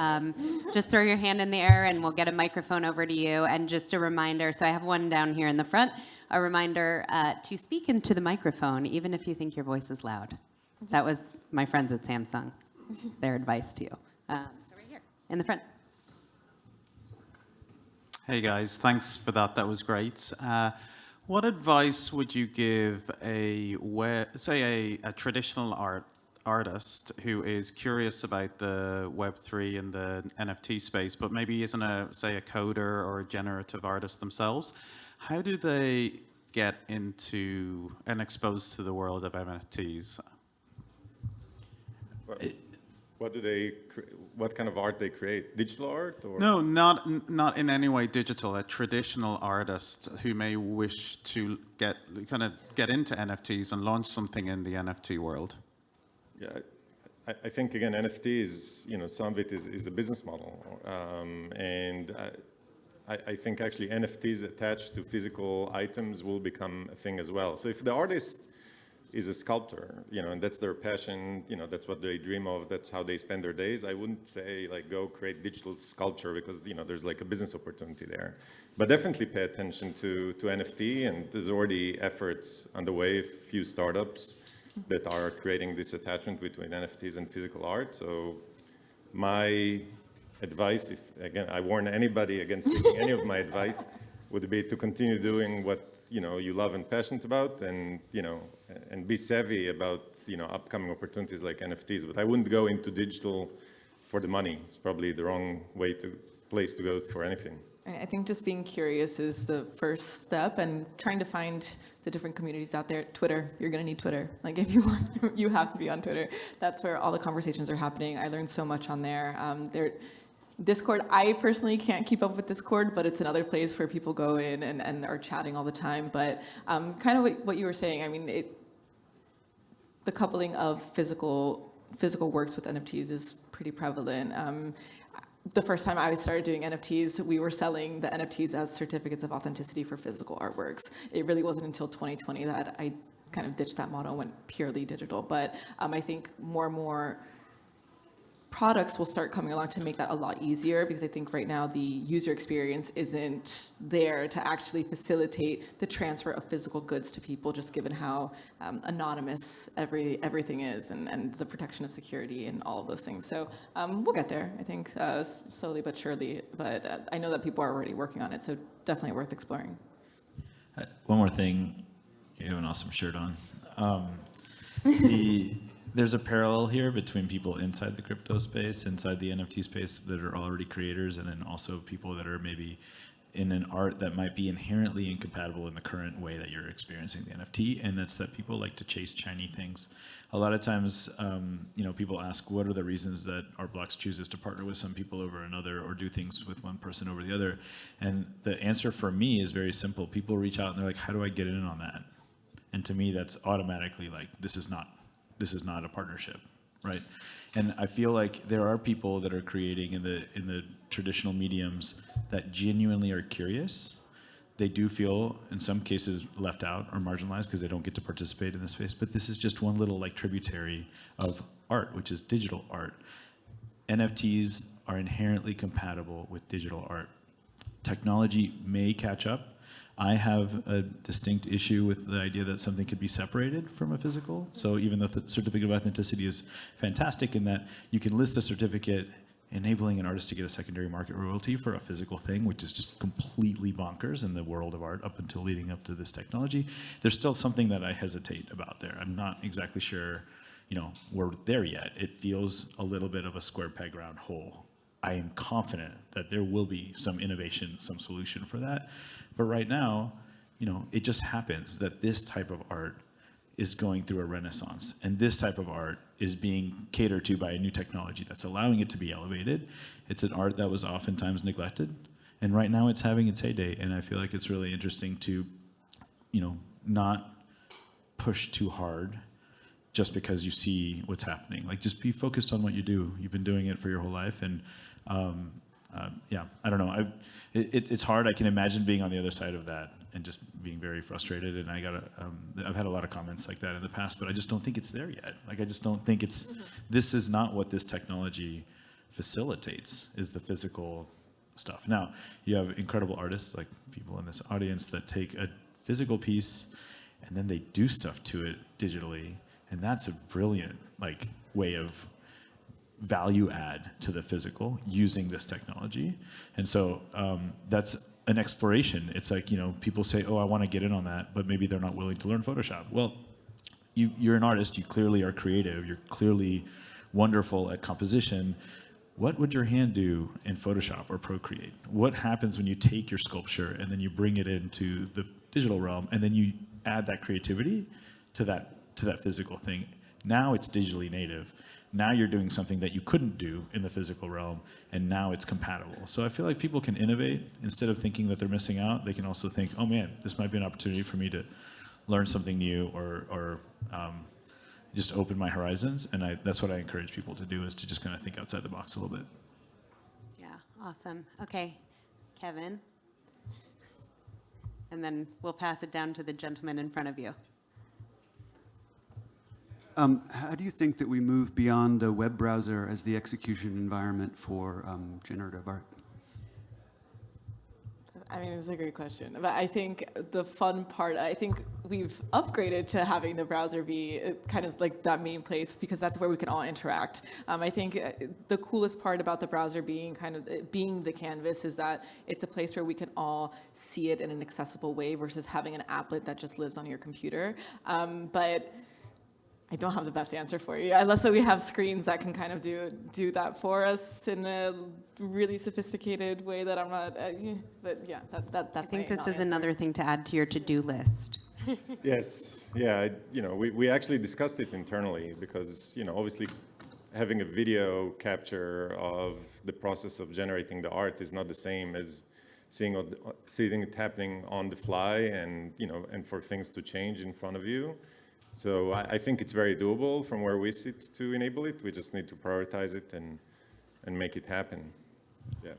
just throw your hand in the air and we'll get a microphone over to you. And just a reminder, so I have one down here in the front, a reminder to speak into the microphone, even if you think your voice is loud. That was my friends at Samsung, their advice to you. So right here, in the front. Hey guys, thanks for that. That was great. What advice would you give a traditional artist who is curious about the Web3 and the NFT space, but maybe isn't a coder or a generative artist themselves? How do they get into and exposed to the world of NFTs? What kind of art they create? Digital art or? No, not in any way digital. A traditional artist who may wish to get into NFTs and launch something in the NFT world. Yeah, I think again NFTs, some of it is a business model, and I think actually NFTs attached to physical items will become a thing as well. So if the artist is a sculptor, and that's their passion, that's what they dream of, that's how they spend their days, I wouldn't say like go create digital sculpture because, there's like a business opportunity there. But definitely pay attention to NFT, and there's already efforts underway, a few startups that are creating this attachment between NFTs and physical art. So my advice, if again, I warn anybody against taking any of my advice, would be to continue doing what you love and passionate about, and and be savvy about upcoming opportunities like NFTs. But I wouldn't go into digital for the money. It's probably the wrong place to go for anything. I think just being curious is the first step, and trying to find the different communities out there. Twitter, you're going to need Twitter. Like if you want, you have to be on Twitter. That's where all the conversations are happening. I learned so much on there. Discord, I personally can't keep up with Discord, but it's another place where people go in and are chatting all the time. But kind of what you were saying, I mean, the coupling of physical works with NFTs is pretty prevalent. The first time I started doing NFTs, we were selling the NFTs as certificates of authenticity for physical artworks. It really wasn't until 2020 that I kind of ditched that model and went purely digital. But I think more and more products will start coming along to make that a lot easier, because I think right now the user experience isn't there to actually facilitate the transfer of physical goods to people, just given how anonymous everything is, and the protection of security and all of those things. So we'll get there, I think, slowly but surely. But I know that people are already working on it, so definitely worth exploring. One more thing, you have an awesome shirt on. There's a parallel here between people inside the crypto space, inside the NFT space, that are already creators, and then also people that are maybe in an art that might be inherently incompatible in the current way that you're experiencing the NFT, and that's that people like to chase shiny things. A lot of times, people ask, what are the reasons that ARTBlocks chooses to partner with some people over another, or do things with one person over the other? And the answer for me is very simple. People reach out and they're like, how do I get in on that? And to me, that's automatically like, this is not a partnership, right? And I feel like there are people that are creating in the traditional mediums that genuinely are curious. They do feel, in some cases, left out or marginalized because they don't get to participate in the space. But this is just one little tributary of art, which is digital art. NFTs are inherently compatible with digital art. Technology may catch up. I have a distinct issue with the idea that something could be separated from a physical. So even though the certificate of authenticity is fantastic in that you can list a certificate enabling an artist to get a secondary market royalty for a physical thing, which is just completely bonkers in the world of art up until leading up to this technology, there's still something that I hesitate about there. I'm not exactly sure, we're there yet. It feels a little bit of a square peg round hole. I am confident that there will be some innovation, some solution for that. But right now, it just happens that this type of art is going through a renaissance, and this type of art is being catered to by a new technology that's allowing it to be elevated. It's an art that was oftentimes neglected, and right now it's having its heyday, and I feel like it's really interesting to, not push too hard just because you see what's happening. Like, just be focused on what you do. You've been doing it for your whole life, and I don't know. It's hard. I can imagine being on the other side of that and just being very frustrated. And I've had a lot of comments like that in the past, but I just don't think it's there yet. Like, I just don't think it's. This is not what this technology facilitates. Is the physical stuff. Now, you have incredible artists, like people in this audience, that take a physical piece and then they do stuff to it digitally, and that's a brilliant way of value add to the physical using this technology. And so that's an exploration. It's like, people say, oh, I want to get in on that, but maybe they're not willing to learn Photoshop. Well, you're an artist, you clearly are creative, you're clearly wonderful at composition. What would your hand do in Photoshop or Procreate? What happens when you take your sculpture and then you bring it into the digital realm, and then you add that creativity to that physical thing? Now it's digitally native. now you're doing something that you couldn't do in the physical realm, and now it's compatible. So I feel like people can innovate. Instead of thinking that they're missing out, they can also think, oh man, this might be an opportunity for me to learn something new or just open my horizons. And that's what I encourage people to do, is to just kind of think outside the box a little bit. Yeah, awesome. Okay, Kevin. And then we'll pass it down to the gentleman in front of you. How do you think that we move beyond the web browser as the execution environment for generative art? I mean, it's a great question. But I think the fun part, I think we've upgraded to having the browser be kind of like that main place, because that's where we can all interact. I think the coolest part about the browser being being the canvas is that it's a place where we can all see it in an accessible way versus having an applet that just lives on your computer. But I don't have the best answer for you, unless we have screens that can kind of do that for us in a really sophisticated way that I'm not. But yeah, that's. I think this is another thing to add to your to-do list. Yes, yeah, we actually discussed it internally, because, obviously having a video capture of the process of generating the art is not the same as seeing it happening on the fly, and, and for things to change in front of you. So I think it's very doable from where we sit to enable it. We just need to prioritize it and make it happen. Yeah.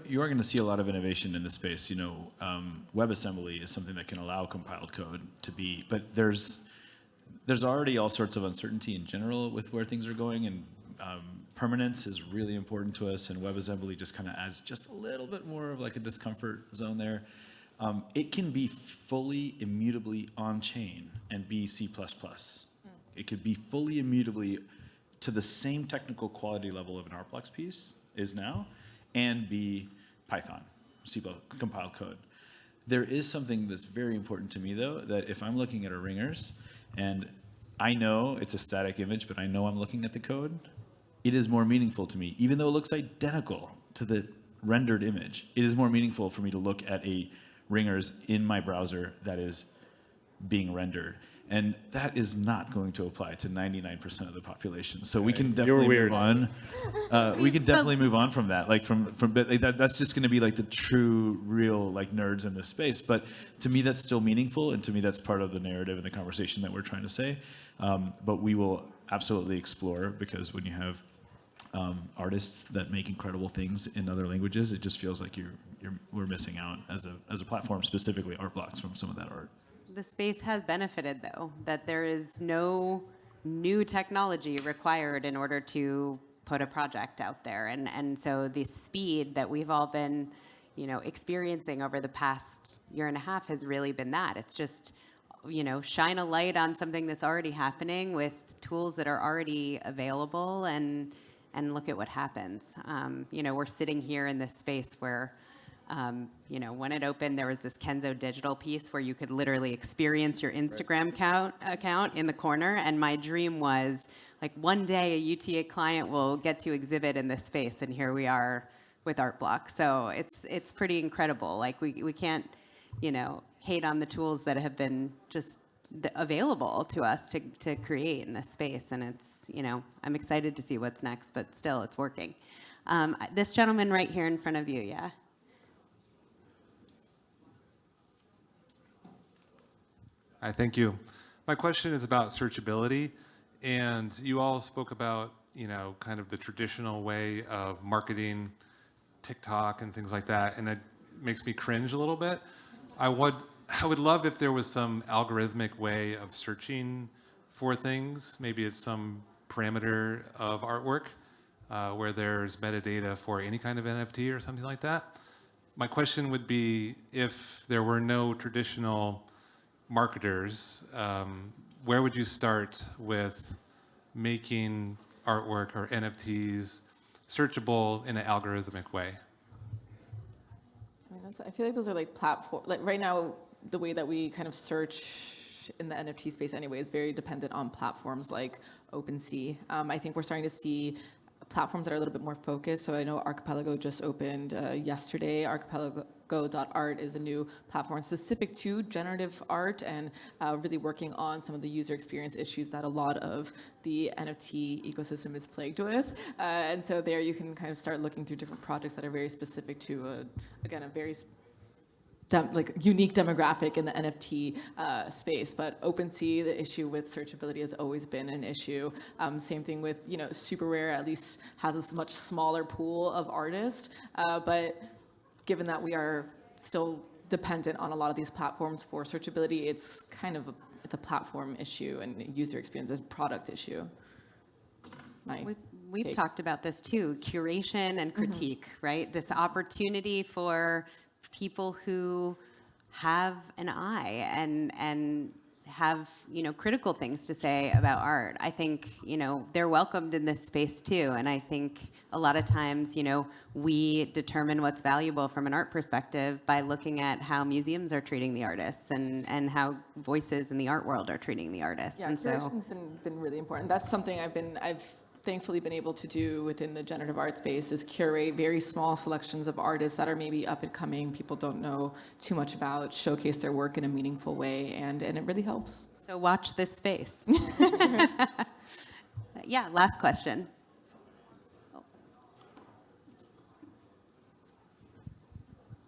You are going to see a lot of innovation in this space. WebAssembly is something that can allow compiled code to be, but there's already all sorts of uncertainty in general with where things are going, and permanence is really important to us, and WebAssembly just kind of adds just a little bit more of like a discomfort zone there. It can be fully immutably on-chain and be C++. It could be fully immutably to the same technical quality level of an ARTBlocks piece is now, and be Python, C++ compiled code. There is something that's very important to me, though, that if I'm looking at a ringers, and I know it's a static image, but I know I'm looking at the code, it is more meaningful to me, even though it looks identical to the rendered image. It is more meaningful for me to look at a ringers in my browser that is being rendered. And that is not going to apply to 99% of the population. So we can definitely move on. We can definitely move on from that. Like that's just going to be like the true, real like nerds in this space. But to me, that's still meaningful, and to me, that's part of the narrative and the conversation that we're trying to say. But we will absolutely explore, because when you have artists that make incredible things in other languages, it just feels like we're missing out as a platform, specifically ARTBlocks, from some of that art. The space has benefited, though, that there is no new technology required in order to put a project out there. And so the speed that we've all been, experiencing over the past year and a half has really been that. It's just, shine a light on something that's already happening with tools that are already available, and look at what happens. We're sitting here in this space where, when it opened, there was this Kenzo Digital piece where you could literally experience your Instagram account in the corner. And my dream was, like, one day a UTA client will get to exhibit in this space, and here we are with ARTBlocks. So it's pretty incredible. Like, we can't, hate on the tools that have been just available to us to create in this space. And it's, I'm excited to see what's next, but still, it's working. This gentleman right here in front of you, yeah? Hi, thank you. My question is about searchability, and you all spoke about, kind of the traditional way of marketing, TikTok and things like that, and it makes me cringe a little bit. I would love if there was some algorithmic way of searching for things. Maybe it's some parameter of artwork where there's metadata for any kind of NFT or something like that. My question would be, if there were no traditional marketers, where would you start with making artwork or NFTs searchable in an algorithmic way? I feel like those are like platform. Like right now, the way that we kind of search in the NFT space anyway is very dependent on platforms like OpenSea. I think we're starting to see platforms that are a little bit more focused. So I know Archipelago just opened yesterday. Archipelago.art is a new platform specific to generative art and really working on some of the user experience issues that a lot of the NFT ecosystem is plagued with. And so there you can kind of start looking through different projects that are very specific to, again, a very unique demographic in the NFT space. But OpenSea, the issue with searchability has always been an issue. Same thing with, Super Rare at least has a much smaller pool of artists. But given that we are still dependent on a lot of these platforms for searchability, it's a platform issue and user experience is a product issue. We've talked about this too, curation and critique, right? This opportunity for people who have an eye and have critical things to say about art. I think they're welcomed in this space too, and I think a lot of times we determine what's valuable from an art perspective by looking at how museums are treating the artists and how voices in the art world are treating the artists. Yeah, and curation's been really important. That's something I've thankfully been able to do within the generative art space is curate very small selections of artists that are maybe up and coming, people don't know too much about, showcase their work in a meaningful way, and it really helps. So watch this space. Yeah, last question.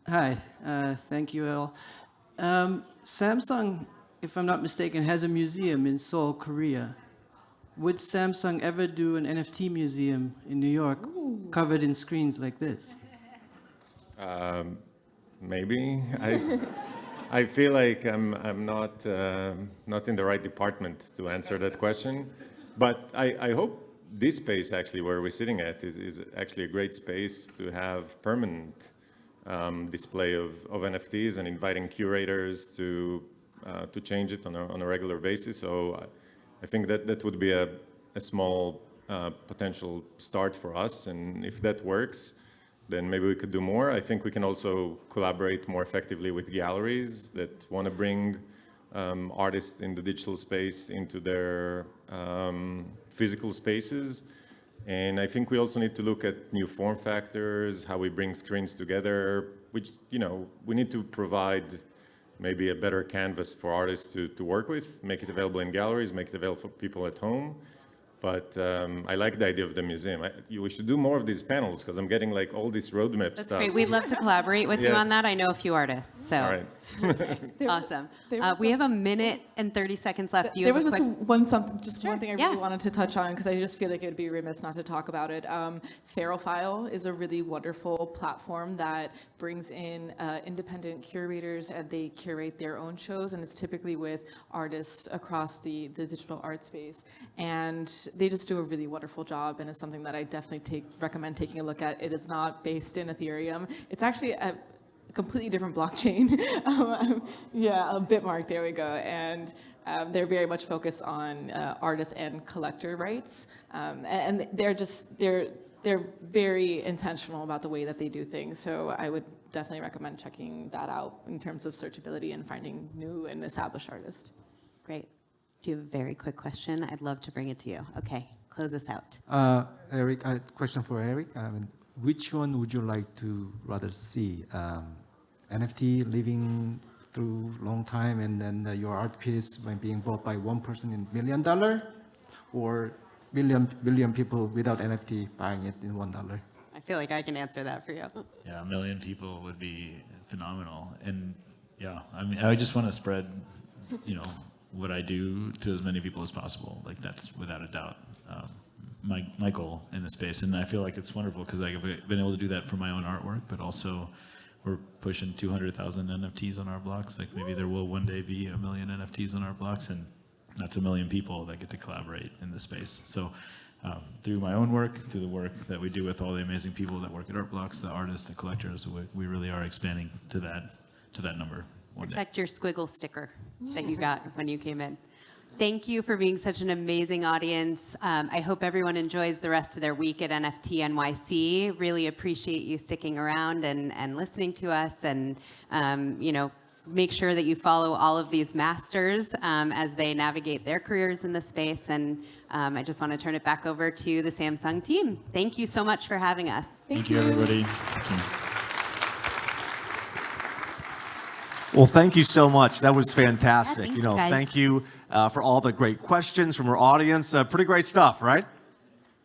Hi, thank you all. Samsung, if I'm not mistaken, has a museum in Seoul, Korea. Would Samsung ever do an NFT museum in New York covered in screens like this? Maybe. I feel like I'm not in the right department to answer that question. But I hope this space actually where we're sitting at is actually a great space to have permanent display of NFTs and inviting curators to change it on a regular basis. So I think that would be a small potential start for us. And if that works, then maybe we could do more. I think we can also collaborate more effectively with galleries that want to bring artists in the digital space into their physical spaces. And I think we also need to look at new form factors, how we bring screens together, which, we need to provide maybe a better canvas for artists to work with, make it available in galleries, make it available for people at home. But I like the idea of the museum. We should do more of these panels because I'm getting all this roadmap stuff. That's great. We'd love to collaborate with you on that. I know a few artists, so. All right. Awesome. We have a minute and 30 seconds left. Do you There have was a just quick... one thing I really wanted to touch on because I just feel like it would be remiss not to talk about it. Feral is a really wonderful platform that brings in independent curators and they curate their own shows, and it's typically with artists across the digital art space. And they just do a really wonderful job, and it's something that I definitely recommend taking a look at. It is not based in Ethereum. It's actually a completely different blockchain. Yeah, a Bitmark, there we go. And they're very much focused on artist and collector rights. And they're very intentional about the way that they do things. So I would definitely recommend checking that out in terms of searchability and finding new and established artists. Great. Do you have a very quick question? I'd love to bring it to you. Okay, close this out. Eric, question for Eric. Which one would you like to rather see? NFT living through long time and then your art piece being bought by one person in $1 million, or billion people without NFT buying it in $1? I feel like I can answer that for you. Yeah, 1 million people would be phenomenal. And yeah, I just want to spread, what I do to as many people as possible. That's without a doubt my goal in the space. And I feel like it's wonderful because I've been able to do that for my own artwork, but also we're pushing 200,000 NFTs on our blocks. Maybe there will one day be 1 million NFTs on our blocks, and that's 1 million people that get to collaborate in this space. So through my own work, through the work that we do with all the amazing people that work at Art Blocks, the artists, the collectors, we really are expanding to that number one day. Protect your squiggle sticker that you got when you came in. Thank you for being such an amazing audience. I hope everyone enjoys the rest of their week at NFT NYC. Really appreciate you sticking around and listening to us, and make sure that you follow all of these masters as they navigate their careers in the space. And I just want to turn it back over to the Samsung team. Thank you so much for having us. Thank you, everybody. Well, thank you so much. That was fantastic. Yeah, you know, guys. thank you for all the great questions from our audience. Pretty great stuff, right?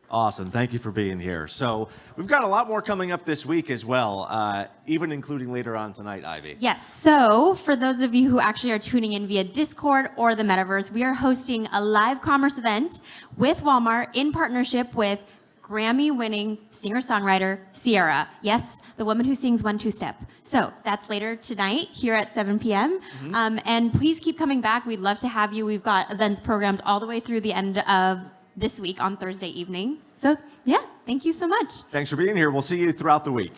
Awesome. Thank you for being here. So we've got a lot more coming up this week as well, even including later on tonight, Ivy. Yes, so for those of you who actually are tuning in via Discord or the Metaverse, we are hosting a live commerce event with Walmart in partnership with Grammy-winning singer-songwriter Sierra. Yes, the woman who sings 1-2 Step. So that's later tonight here at 7 p.m. And please keep coming back. We'd love to have you. We've got events programmed all the way through the end of this week on Thursday evening. So yeah, thank you so much. Thanks for being here. We'll see you throughout the week.